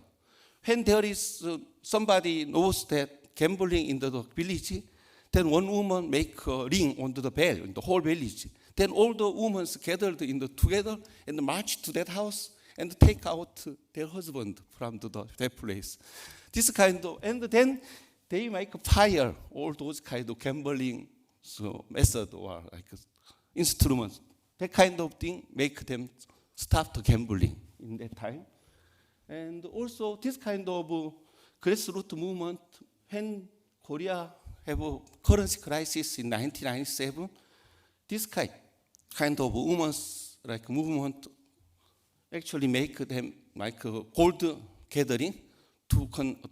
When there is somebody knows that gambling in the village, then one woman make a ring on the bell in the whole village. Then all the women gathered together and march to that house and take out their husband from that place. This kind of, and then they make fire all those kind of gambling method or instruments. That kind of thing make them stop the gambling in that time. And also this kind of grassroots movement, when Korea have a currency crisis in 1997, this kind of women's movement actually make them like a gold gathering to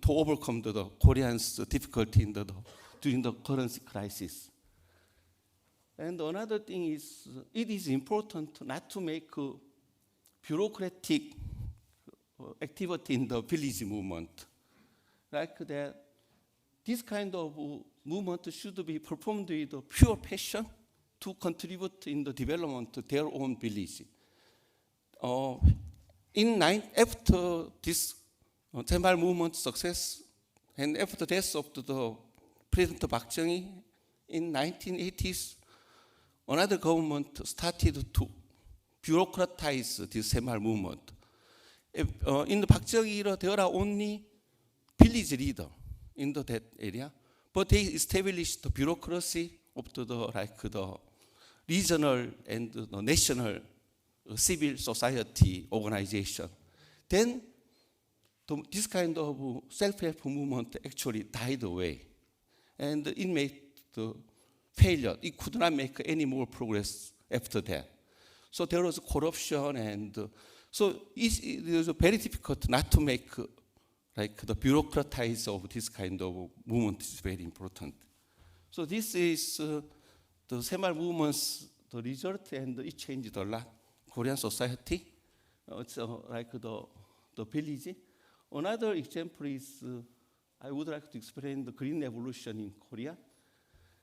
overcome the Koreans' difficulty during the currency crisis. And another thing is, it is important not to make bureaucratic activity in the village movement. Like that, this kind of movement should be performed with pure passion to contribute in the development of their own village. After this Saemhal movement success, and after the death of the President Park Chung-hee in 1980s, another government started to bureaucratize this Saemhal movement. In the Park Chung-hee era, there are only village leaders in that area, but they established the bureaucracy of the regional and the national civil society organization. Then this kind of self-help movement actually died away, and it made the failure. It could not make any more progress after that. So there was corruption, and so it was very difficult not to make the bureaucratize of this kind of movement is very important. So this is the Saemhal movement's the result, and it changed a lot Korean society. It's like the village. Another example is I would like to explain the Green Revolution in Korea.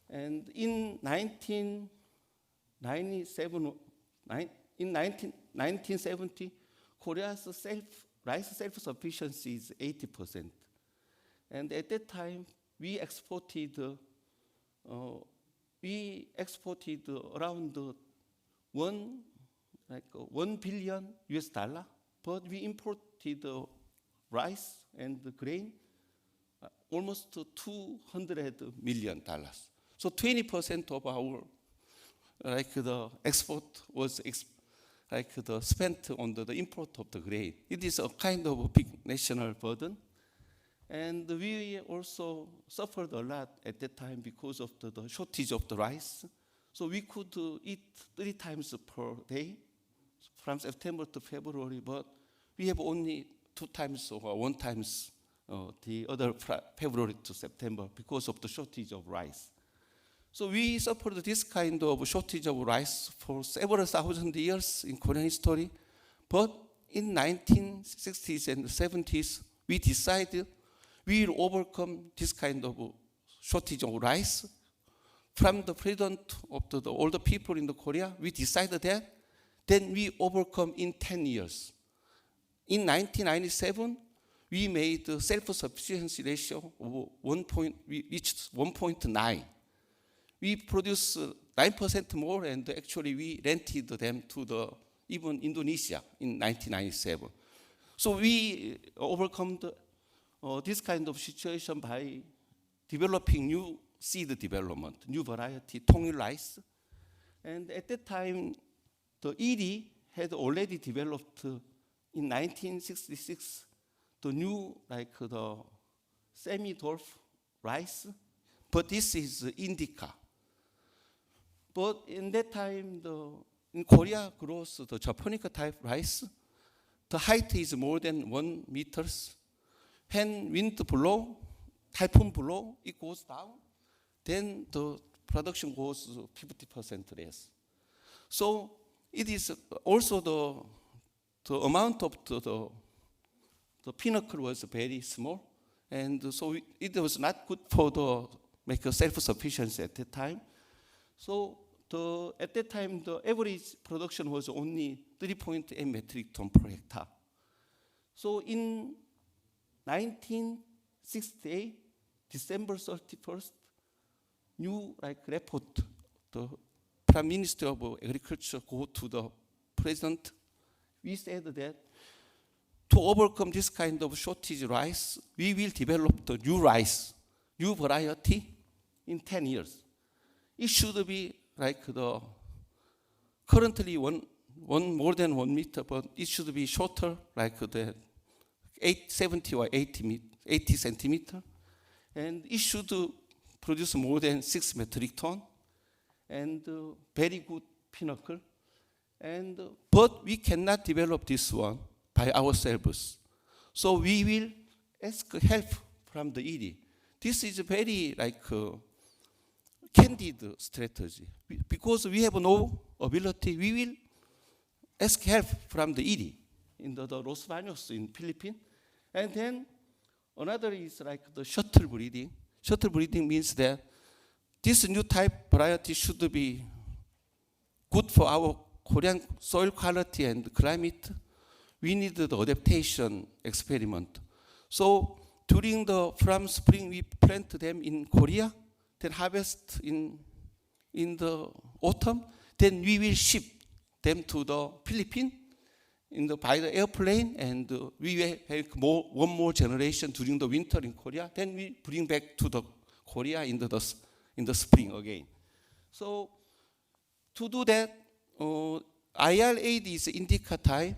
And in 1970, Korea's rice self-sufficiency is 80%. And at that time, we exported around $1 billion US, but we imported rice and the grain almost $200 million. So 20% of our the export was spent on the import of the grain. It is a kind of a big national burden. And we also suffered a lot at that time because of the shortage of the rice. So we could eat 3 times per day from September to February, but we have only 2 times or 1 times the other February to September because of the shortage of rice. So we suffered this kind of shortage of rice for several thousand years in Korean history. But in 1960s and 70s, we decided we will overcome this kind of shortage of rice. From the president of the older people in the Korea, we decided that. Then we overcome in 10 years. In 1997, we made the self-sufficiency ratio of we reached 1.9. We produced 9% more, and actually we rented them to even Indonesia in 1997. So we overcome this kind of situation by developing new seed development, new variety, 통일 rice. And at that time, the ED had already developed in 1966 the new the semi-dwarf rice, but this is indica. But in that time, in Korea grows the Japonica type rice. The height is more than 1 meter. When wind blow, typhoon blow, it goes down. Then the production goes 50% less. So it is also the amount of the pinnacle was very small, and so it was not good for make a self-sufficiency at that time. So at that time, the average production was only 3.8 metric ton per hectare. So in 1968, December 31st, new report, the Prime Minister of Agriculture go to the President. We said that to overcome this kind of shortage rice, we will develop the new rice, new variety in 10 years. It should be currently more than 1 meter, but it should be shorter, like the 70 or 80 centimeter. And it should produce more than 6 metric ton, and very good pinnacle. But we cannot develop this one by ourselves. So we will ask help from the ED. This is a very candid strategy. Because we have no ability, we will ask help from the ED in the Los Baños in Philippines. And then another is the shuttle breeding. Shuttle breeding means that this new type variety should be good for our Korean soil quality and climate. We need the adaptation experiment. So from spring we plant them in Korea, then harvest in the autumn, then we will ship them to the Philippines by the airplane, and we will have one more generation during the winter in Korea. Then we bring back to the Korea in the spring again. So to do that, IR8 is indica type.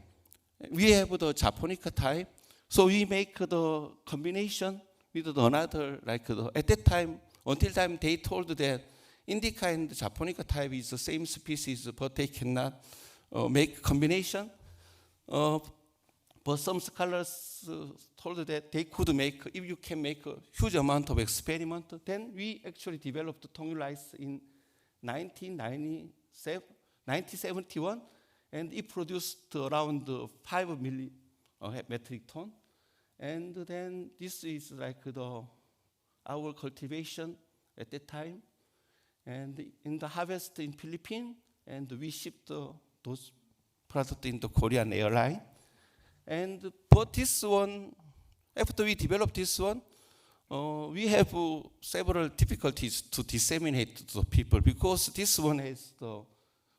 We have the Japonica type. So we make the combination with another, at that time, until time they told that indica and Japonica type is the same species, but they cannot make combination. But some scholars told that they could make, if you can make a huge amount of experiment, then we actually developed the 통일 rice in 1971, and it produced around 5 million metric ton. And then this is our cultivation at that time, and in the harvest in Philippines, and we shipped those products in the Korean airline. But this one, after we developed this one, we have several difficulties to disseminate to the people, because this one has the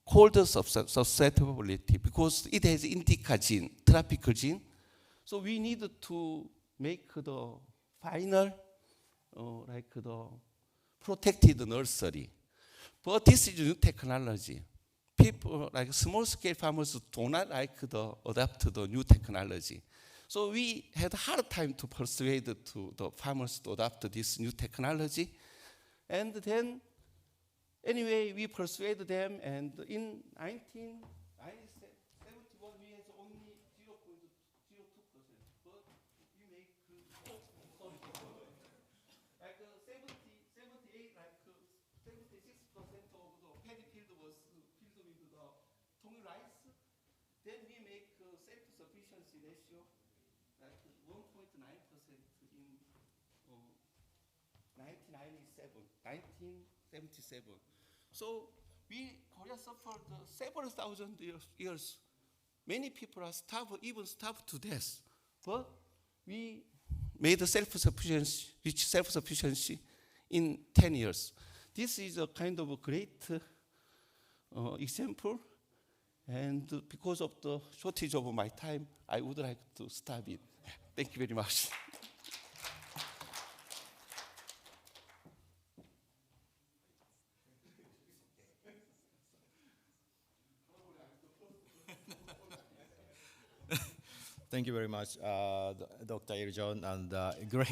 cold susceptibility because it has indica gene, tropical gene. So we need to make the final, like the protected nursery. But this is new technology. People, like small scale farmers, do not like the adapt to the new technology. So we had a hard time to persuade to the farmers to adopt this new technology. And then, anyway, we persuaded them, and in 1971, we had only 0.02%. But we make, like 78, like 76% of the paddy field was filled with the tong rice. Then we make self-sufficiency ratio like 1.9% in 1977. So Korea suffered several thousand years. Many people are starved, even starved to death. But we made self-sufficiency, reach self-sufficiency in 10 years. This is a kind of a great example. And because of the shortage of my time, I would like to stop it. Thank you very much. Thank you very much, Dr. Iljon, and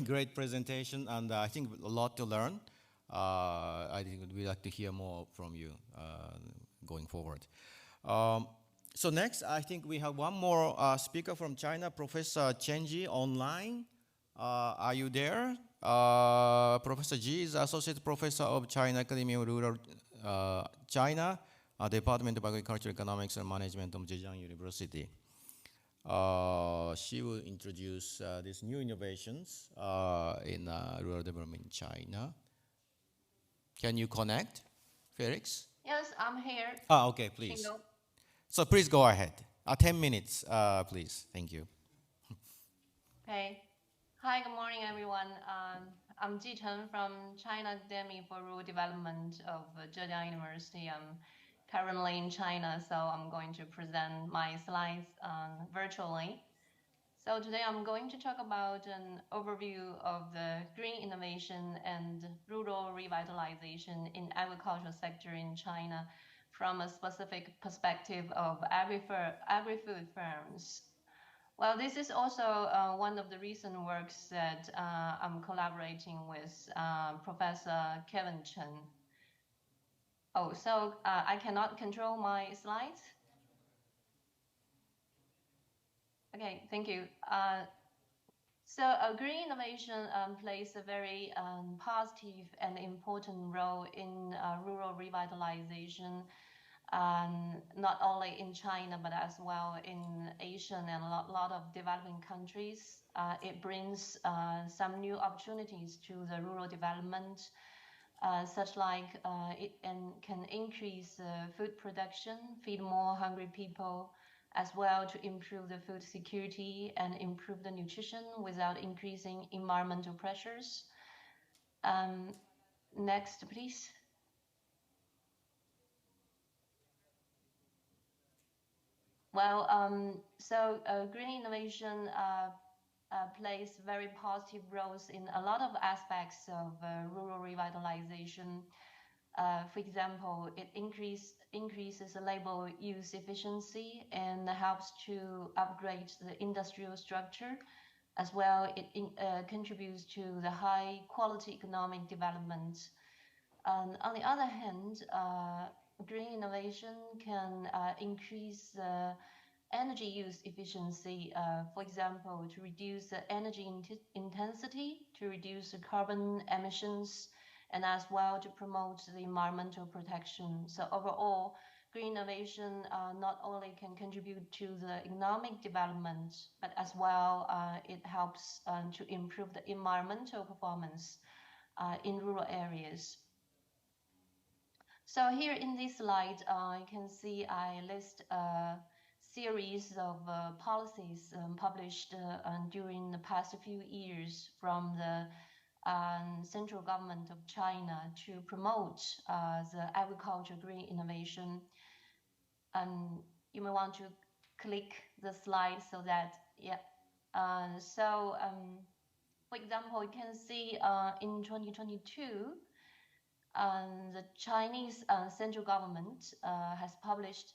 great presentation, and I think a lot to learn. I think we'd like to hear more from you going forward. So next, I think we have one more speaker from China, Professor Chen Ji, online. Are you there? Professor Ji is Associate Professor of China Academy of Rural China, Department of Agricultural Economics and Management of Zhejiang University. She will introduce these new innovations in rural development in China. Can you connect, Felix? Yes, I'm here. Okay, please. Hello. So please go ahead. 10 minutes, please. Thank you. Okay. Hi, good morning, everyone. I'm Ji Chen from China Academy for Rural Development of Zhejiang University. I'm currently in China, so I'm going to present my slides virtually. So today I'm going to talk about an overview of the green innovation and rural revitalization in agricultural sector in China from a specific perspective of agri-food firms. Well, this is also one of the recent works that I'm collaborating with Professor Kevin Chen. Oh, so I cannot control my slides? Okay, thank you. So green innovation plays a very positive and important role in rural revitalization, not only in China, but as well in Asian and a lot of developing countries. It brings some new opportunities to the rural development, such like it can increase food production, feed more hungry people, as well to improve the food security and improve the nutrition without increasing environmental pressures. Next, please. Well, so green innovation plays very positive roles in a lot of aspects of rural revitalization. For example, it increases the labor use efficiency and helps to upgrade the industrial structure. As well, it contributes to the high quality economic development. On the other hand, green innovation can increase energy use efficiency, for example, to reduce the energy intensity, to reduce the carbon emissions, and as well to promote the environmental protection. So overall, green innovation not only can contribute to the economic development, but as well it helps to improve the environmental performance in rural areas. So here in this slide, you can see I list a series of policies published during the past few years from the central government of China to promote the agriculture green innovation. you may want to click the slide so that, yeah. For example, you can see in 2022, the Chinese central government has published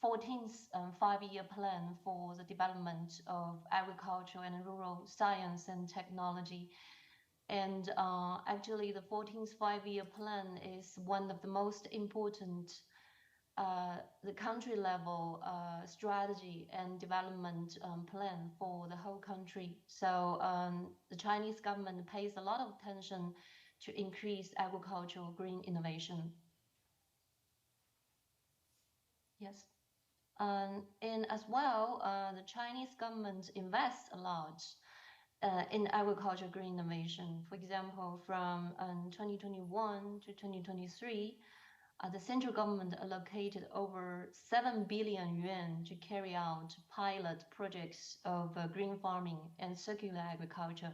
14th five-year plan for the development of agriculture and rural science and technology. And actually, the 14th five-year plan is one of the most important the country level strategy and development plan for the whole country. So the Chinese government pays a lot of attention to increase agricultural green innovation. Yes. And as well, the Chinese government invests a lot in agriculture green innovation. For example, from 2021 to 2023, the central government allocated over 7 billion yuan to carry out pilot projects of green farming and circular agriculture.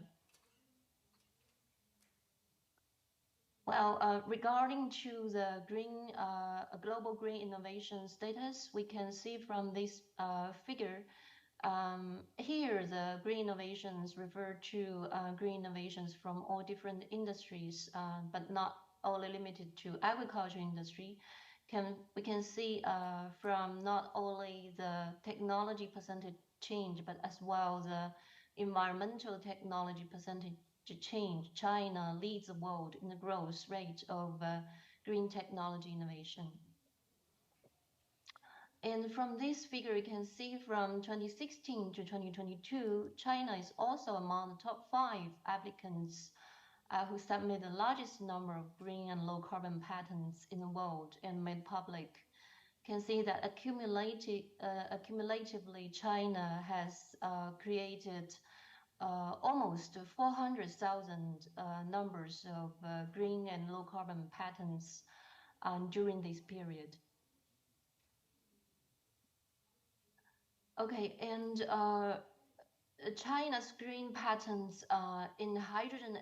Well, regarding to the green, global green innovation status, we can see from this figure, here the green innovations refer to green innovations from all different industries, but not only limited to agriculture industry. We can see from not only the technology percentage change, but as well the environmental technology percentage change. China leads the world in the growth rate of green technology innovation. And from this figure, you can see from 2016 to 2022, China is also among the top 5 applicants who submit the largest number of green and low carbon patents in the world and made public. You can see that accumulatively, China has created almost 400,000 numbers of green and low carbon patents during this period. Okay, and China's green patents in hydrogen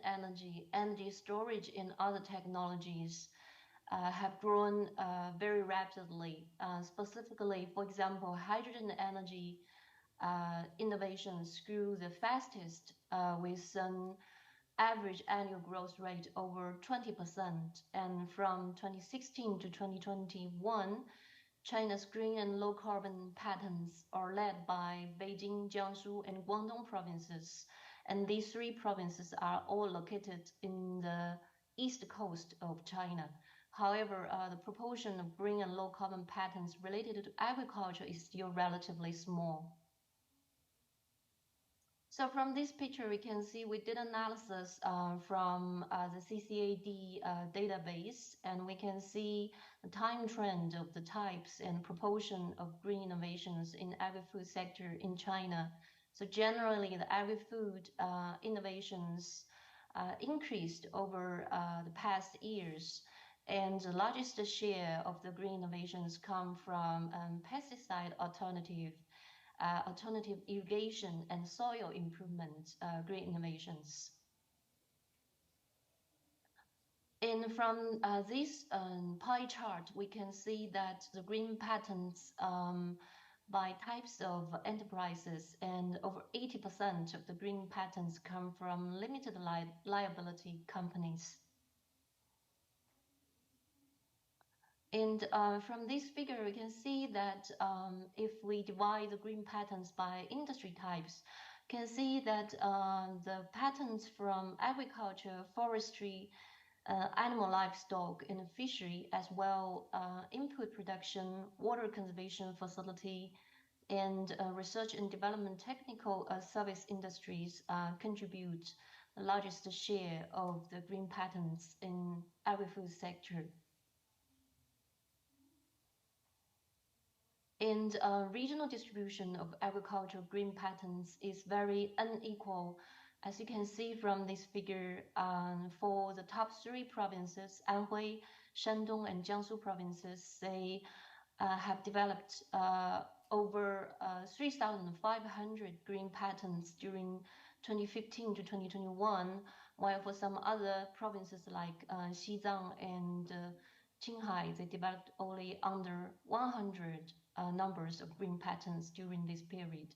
energy storage, and other technologies have grown very rapidly. Specifically, for example, hydrogen energy innovations grew the fastest with an average annual growth rate over 20%. And from 2016 to 2021, China's green and low carbon patents are led by Beijing, Jiangsu, and Guangdong provinces. And these 3 provinces are all located in the east coast of China. However, the proportion of green and low carbon patents related to agriculture is still relatively small. So from this picture, we can see we did analysis from the CCAD database, and we can see the time trend of the types and proportion of green innovations in agri-food sector in China. So generally, the agri-food innovations increased over the past years, and the largest share of the green innovations come from pesticide alternative irrigation and soil improvement green innovations. And from this pie chart, we can see that the green patents by types of enterprises, and over 80% of the green patents come from limited liability companies. And from this figure, we can see that if we divide the green patents by industry types, can see that the patents from agriculture, forestry, animal livestock, and fishery, as well input production, water conservation facility, and research and development technical service industries contribute the largest share of the green patents in agri-food sector. And regional distribution of agricultural green patents is very unequal. As you can see from this figure, for the top 3 provinces, Anhui, Shandong, and Jiangsu provinces, they have developed over 3,500 green patents during 2015 to 2021, while for some other provinces like Xizang and Qinghai, they developed only under 100 numbers of green patterns during this period.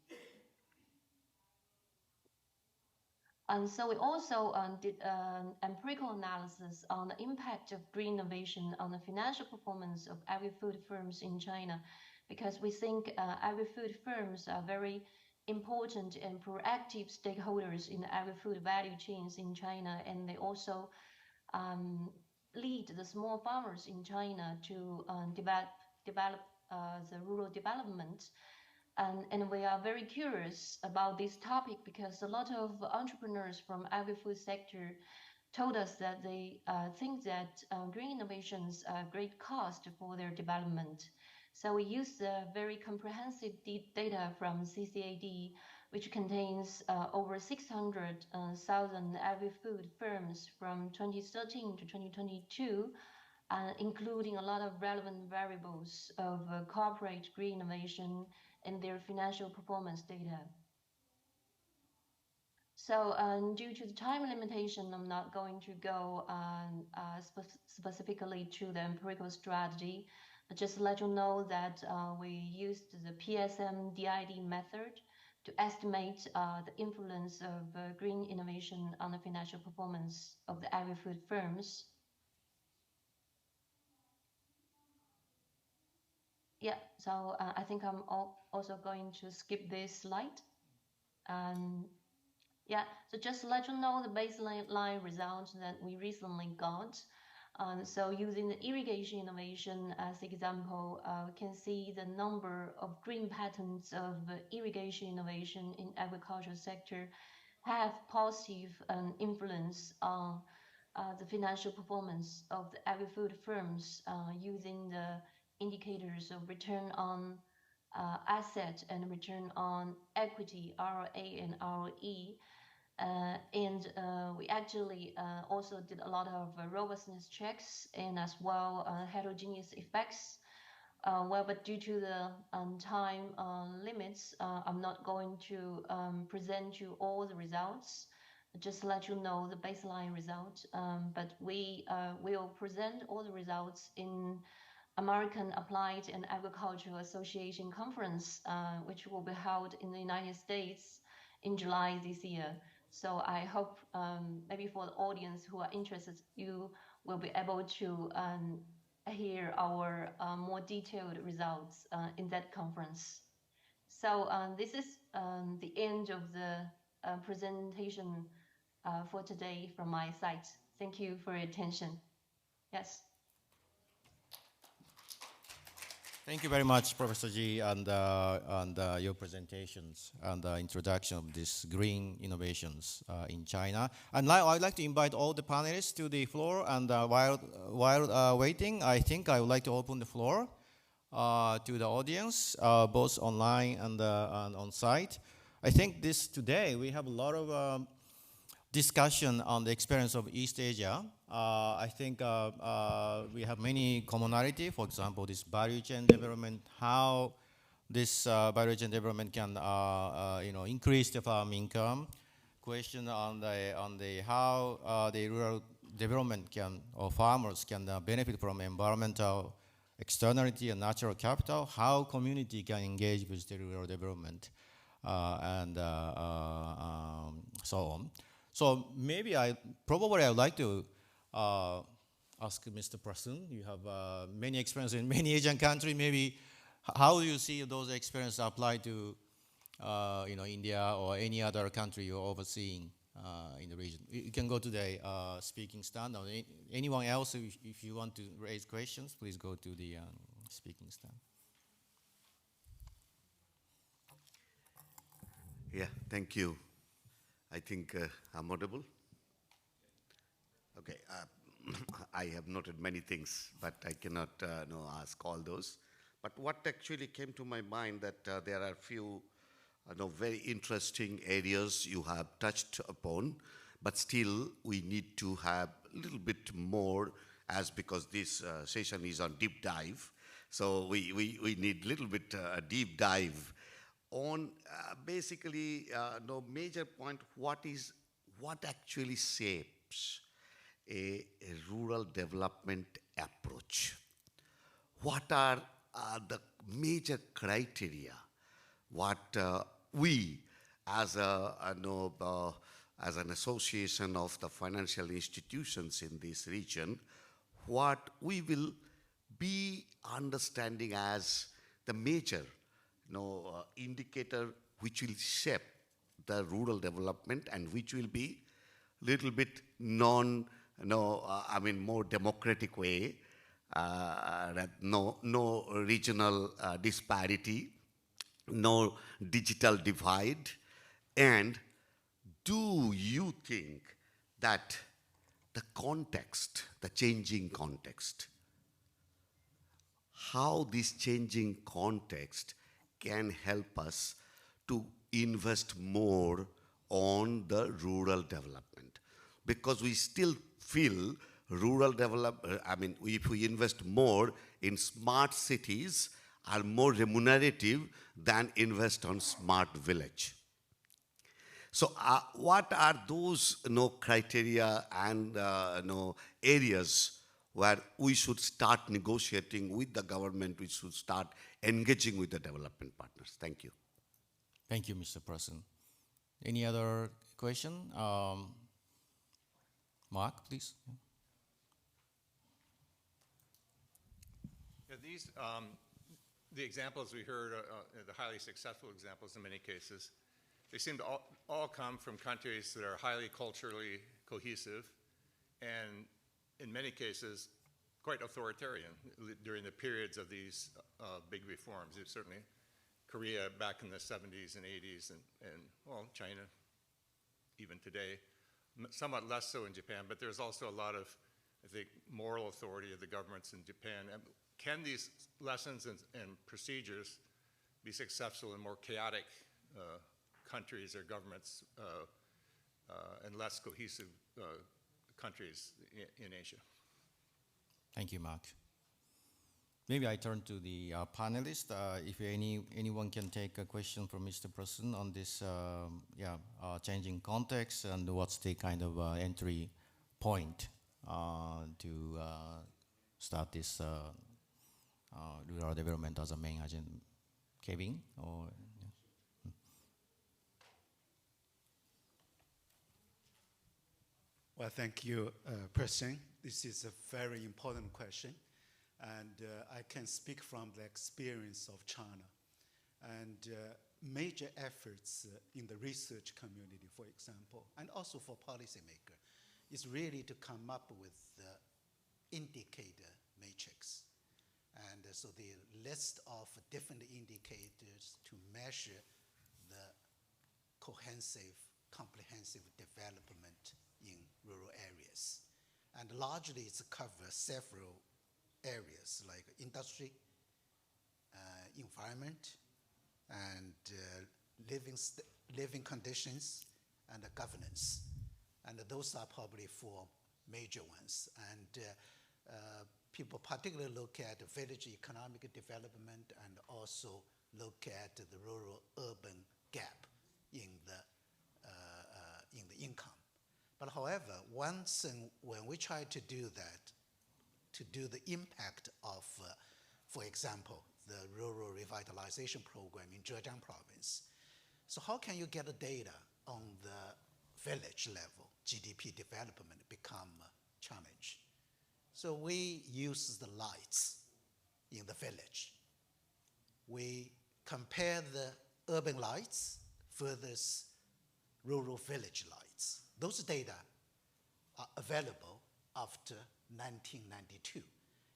And so we also did an empirical analysis on the impact of green innovation on the financial performance of agri-food firms in China, because we think agri-food firms are very important and proactive stakeholders in the agri-food value chains in China, and they also lead the small farmers in China to develop the rural development. And we are very curious about this topic because a lot of entrepreneurs from agri-food sector told us that they think that green innovations are great cost for their development. So we use the very comprehensive data from CCAD, which contains over 600,000 agri-food firms from 2013 to 2022, including a lot of relevant variables of corporate green innovation and their financial performance data. So due to the time limitation, I'm not going to go specifically to the empirical strategy. But just to let you know that we used the PSM DID method to estimate the influence of green innovation on the financial performance of the agri-food firms. Yeah, so I think I'm also going to skip this slide. Yeah, so just to let you know the baseline results that we recently got. So using the irrigation innovation as example, we can see the number of green patterns of irrigation innovation in agricultural sector have positive influence on the financial performance of the agri-food firms using the indicators of return on asset and return on equity, ROA and ROE. We actually also did a lot of robustness checks and as well heterogeneous effects. But due to the time limits, I'm not going to present you all the results. Just to let you know the baseline result. But we will present all the results in American Applied and Agricultural Association conference, which will be held in the United States in July this year. So I hope maybe for the audience who are interested, you will be able to hear our more detailed results in that conference. So this is the end of the presentation for today from my side. Thank you for your attention. Yes. Thank you very much, Professor Ji, and your presentations and the introduction of these green innovations in China. And now I'd like to invite all the panelists to the floor. And while waiting, I think I would like to open the floor to the audience, both online and on site. I think today we have a lot of discussion on the experience of East Asia. I think we have many commonality. For example, this value chain development, how this value chain development can increase the farm income. Question on the how the rural development can or farmers can benefit from environmental externality and natural capital. How community can engage with the rural development and so on. So maybe I would like to ask Mr. Prasoon. You have many experience in many Asian countries. Maybe how do you see those experiences applied to India or any other country you're overseeing in the region? You can go to the speaking stand. Or anyone else, if you want to raise questions, please go to the speaking stand. Yeah, thank you. I think I'm audible. Okay, I have noted many things, but I cannot ask all those. But what actually came to my mind that there are a few very interesting areas you have touched upon, but still we need to have a little bit more because this session is on deep dive. So we need a little bit deep dive on basically no major point, what actually shapes a rural development approach. approach. What are the major criteria? What we, as as an association of the financial institutions in this region, what we will be understanding as the major indicator which will shape the rural development and which will be little bit more democratic way, no regional disparity, no digital divide. And do you think that the context, the changing context, how this changing context can help us to invest more on the rural development? Because we still feel if we invest more in smart cities are more remunerative than invest on smart village. So what are those criteria and areas where we should start negotiating with the government, we should start engaging with the development partners? Thank you. Thank you, Mr. President. Any other question? Mark, please. Yeah, these, the examples we heard, the highly successful examples in many cases, they seem to all come from countries that are highly culturally cohesive and in many cases quite authoritarian during the periods of these big reforms. Certainly Korea back in the 70s and 80s and well, China even today. Somewhat less so in Japan, but there's also a lot of, I think, moral authority of the governments in Japan. And can these lessons and procedures be successful in more chaotic countries or governments and less cohesive countries in Asia? Thank you, Mark. Maybe I turn to the panelists. If anyone can take a question from Mr. President on this changing context and what's the kind of entry point to start this rural development as a main agenda. Kevin? Or, Well, thank you, President. This is a very important question. And I can speak from the experience of China. And major efforts in the research community, for example, and also for policymakers, is really to come up with the indicator matrix. And so the list of different indicators to measure the comprehensive development in rural areas. And largely it's covers several areas like industry, environment, and living conditions, and governance. And those are probably four major ones. And people particularly look at village economic development and also look at the rural-urban gap in the income. But however, once when we try to do that, to do the impact of, for example, the rural revitalization program in Zhejiang province. So how can you get the data on the village level? GDP development become a challenge. So we use the lights in the village. We compare the urban lights versus rural village lights. Those data are available after 1992.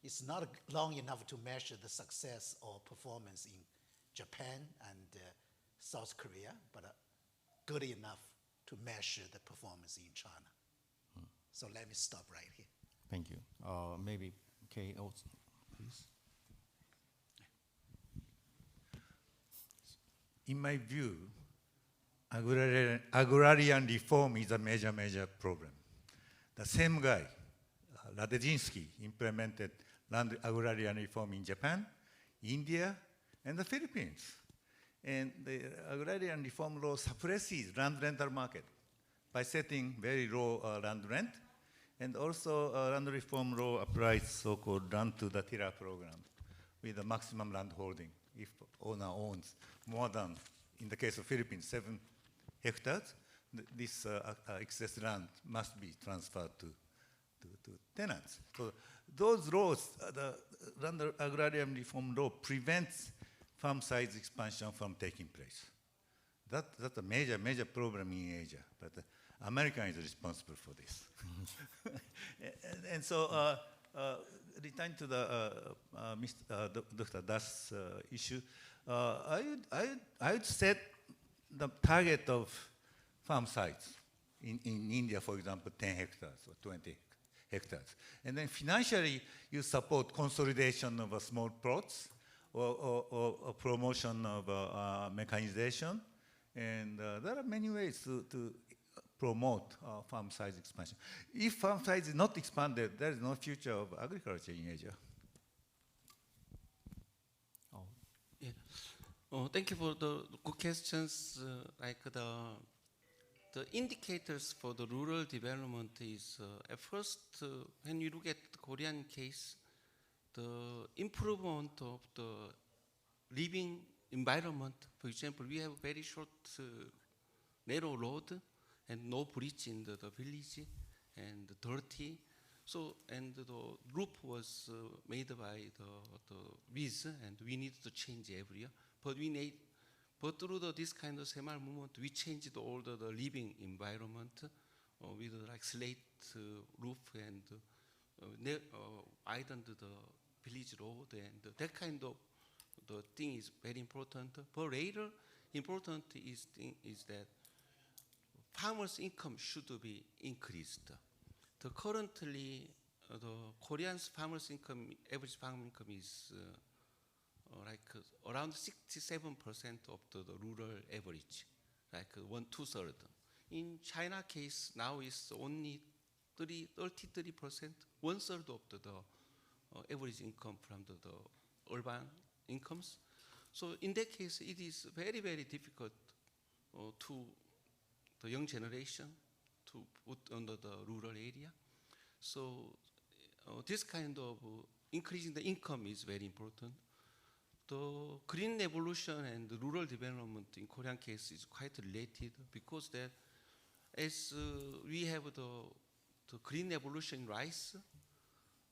It's not long enough to measure the success or performance in Japan and South Korea, but good enough to measure the performance in China. So let me stop right here. thank you. Maybe Kay also, please. In my view, agrarian reform is a major problem. The same guy, Radezinski, implemented land agrarian reform in Japan, India, and the Philippines. And the agrarian reform law suppresses land rental market by setting very low land rent And also, land reform law applies so-called land to the tiller program with a maximum land holding. If owner owns more than, in the case of Philippines, 7 hectares, this excess land must be transferred to tenants. So those laws, the land agrarian reform law prevents farm size expansion from taking place. That's a major problem in Asia, but America is responsible for this. and so, returning to the Dr. Das issue, I would set the target of farm size in India, for example, 10 hectares or 20 hectares. And then financially, you support consolidation of small plots or promotion of mechanization. And there are many ways to promote farm size expansion. If farm size is not expanded, there is no future of agriculture in Asia. Yeah. Thank you for the good questions. Like the indicators for the rural development is at first when you look at the Korean case, the improvement of the living environment. For example, we have very short, narrow road and no bridge in the village and dirty. So, and the roof was made by the weeds, and we need to change every year. But through this kind of semi movement, we changed all the living environment with like slate roof and widened the village road, and that kind of the thing is very important. But later, important is that farmers' income should be increased. The currently, the Korean farmers' income, average farm income is like around 67% of the rural average, like 1/2. In China case, now is only 33%, 1/3 of the average income from the urban incomes. So in that case, it is very, very difficult to the young generation to put under the rural area. So this kind of increasing the income is very important. The green revolution and the rural development in Korean case is quite related, because that as we have the green revolution in rice,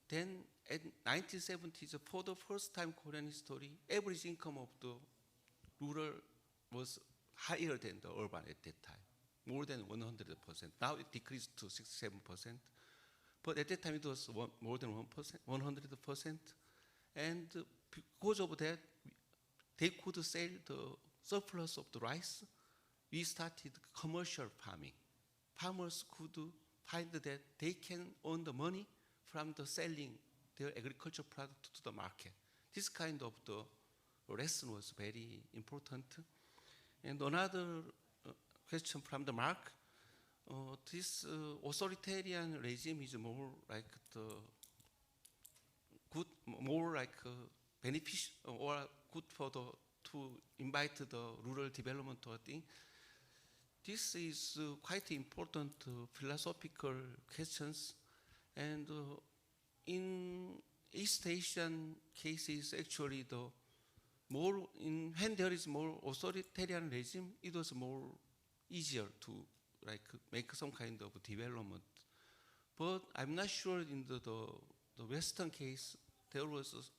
then at 1970s, for the first time Korean history, average income of the rural was higher than the urban at that time, more than 100%. Now it decreased to 67%, but at that time it was more than 100%. And because of that, they could sell the surplus of the rice. We started commercial farming. Farmers could find that they can earn the money from the selling their agricultural product to the market. This kind of the lesson was very important. And another question from the Mark, this authoritarian regime is more like the good, more like beneficial or good for to invite the rural development or thing. This is quite important philosophical questions, and in East Asian cases, actually the more when there is more authoritarian regime, it was more easier to like make some kind of development. But I'm not sure in the Western case there was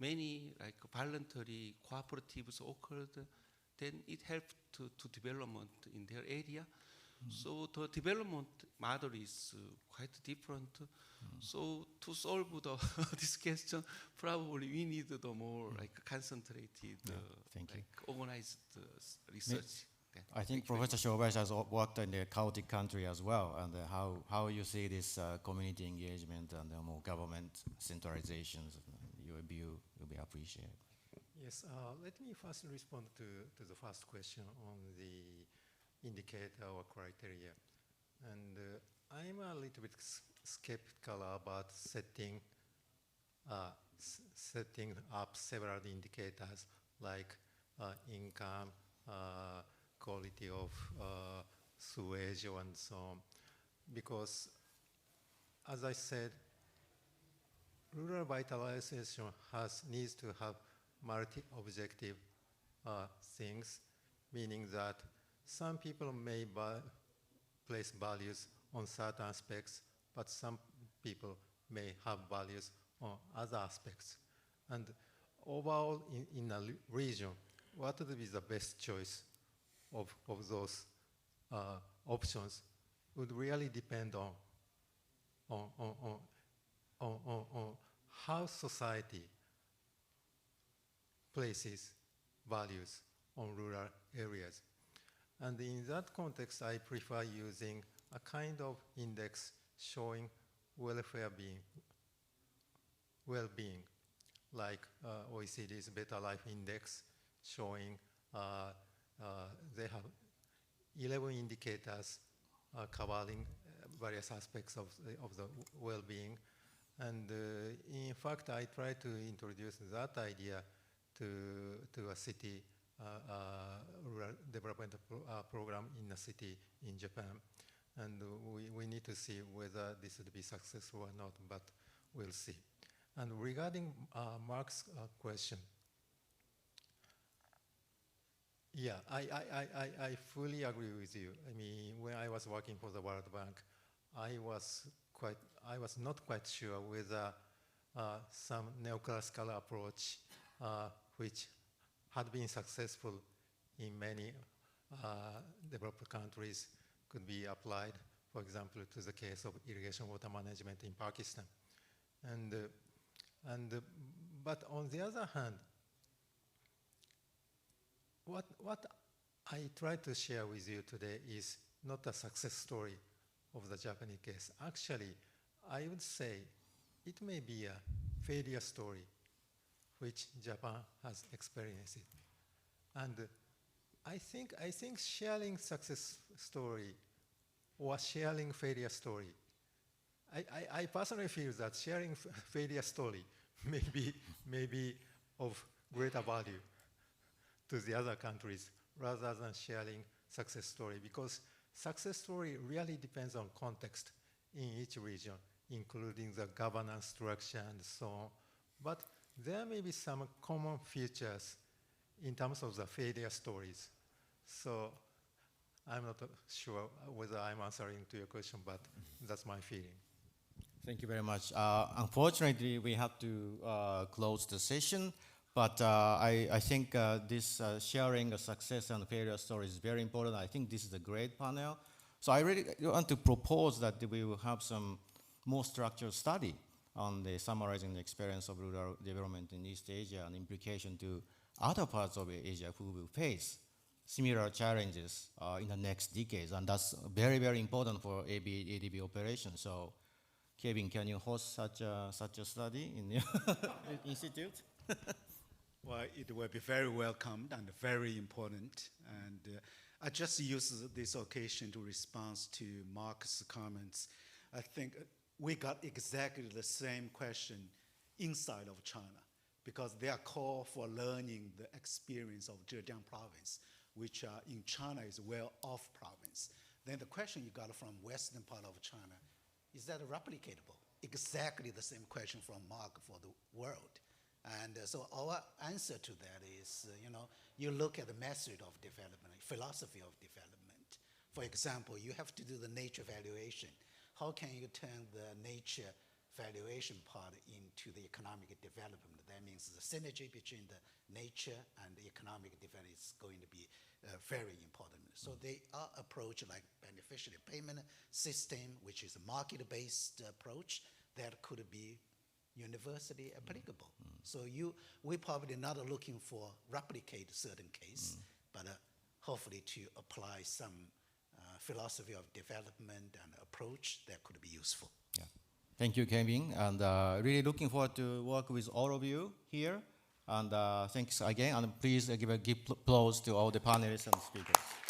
many like voluntary cooperatives occurred. Then it helped to development in their area. So the development model is quite different. So to solve this question, probably we need the more like concentrated, like organized research. I think Professor Shobayashi has worked in the Celtic country as well, and how you see this community engagement and more government centralizations, your view will be appreciated. Yes, let me first respond to the first question on the indicator or criteria. And I'm a little bit skeptical about setting up several indicators like income, quality of sewage and so on, because as I said, rural vitalization needs to have multi-objective things, meaning that some people may place values on certain aspects, but some people may have values on other aspects. And overall, in a region, what would be the best choice of those options would really depend on how society places values on rural areas. And in that context, I prefer using a kind of index showing well-being, like OECD's Better Life Index, showing they have 11 indicators covering various aspects of the well-being. And in fact, I try to introduce that idea to a city rural development program in a city in Japan. And we need to see whether this would be successful or not, but we'll see. And regarding Mark's question, yeah, I fully agree with you. I mean, when I was working for the World Bank, I was not quite sure whether some neoclassical approach, which had been successful in many developed countries, could be applied, for example, to the case of irrigation water management in Pakistan. But on the other hand, what I try to share with you today is not a success story of the Japanese case. Actually, I would say it may be a failure story which Japan has experienced. And I think sharing success story or sharing failure story, I personally feel that sharing failure story may be of greater value to the other countries rather than sharing success story, because success story really depends on context in each region, including the governance structure and so on. But there may be some common features in terms of the failure stories. So I'm not sure whether I'm answering to your question, but that's my feeling. Thank you very much. Unfortunately, we have to close the session, but I think this sharing a success and failure story is very important. I think this is a great panel. So I really want to propose that we will have some more structured study on the summarizing the experience of rural development in East Asia and implication to other parts of Asia who will face similar challenges in the next decades. And that's very, very important for ADB operations. So Kevin, can you host such a study in your institute? Well, it will be very welcomed and very important. And I just use this occasion to respond to Mark's comments. I think we got exactly the same question inside of China, because they are called for learning the experience of Zhejiang province, which in China is well-off province. Then the question you got from western part of China, is that replicatable? Exactly the same question from Mark for the world. And so our answer to that is, you look at the method of development, philosophy of development. For example, you have to do the nature valuation. How can you turn the nature valuation part into the economic development? That means the synergy between the nature and the economic development is going to be very important. So they are approach like beneficiary payment system, which is a market-based approach that could be universally applicable. So we're probably not looking for replicate certain case, but hopefully to apply some philosophy of development and approach that could be useful. Yeah. Thank you, Kevin, and really looking forward to work with all of you here. And thanks again, and please give applause to all the panelists and speakers.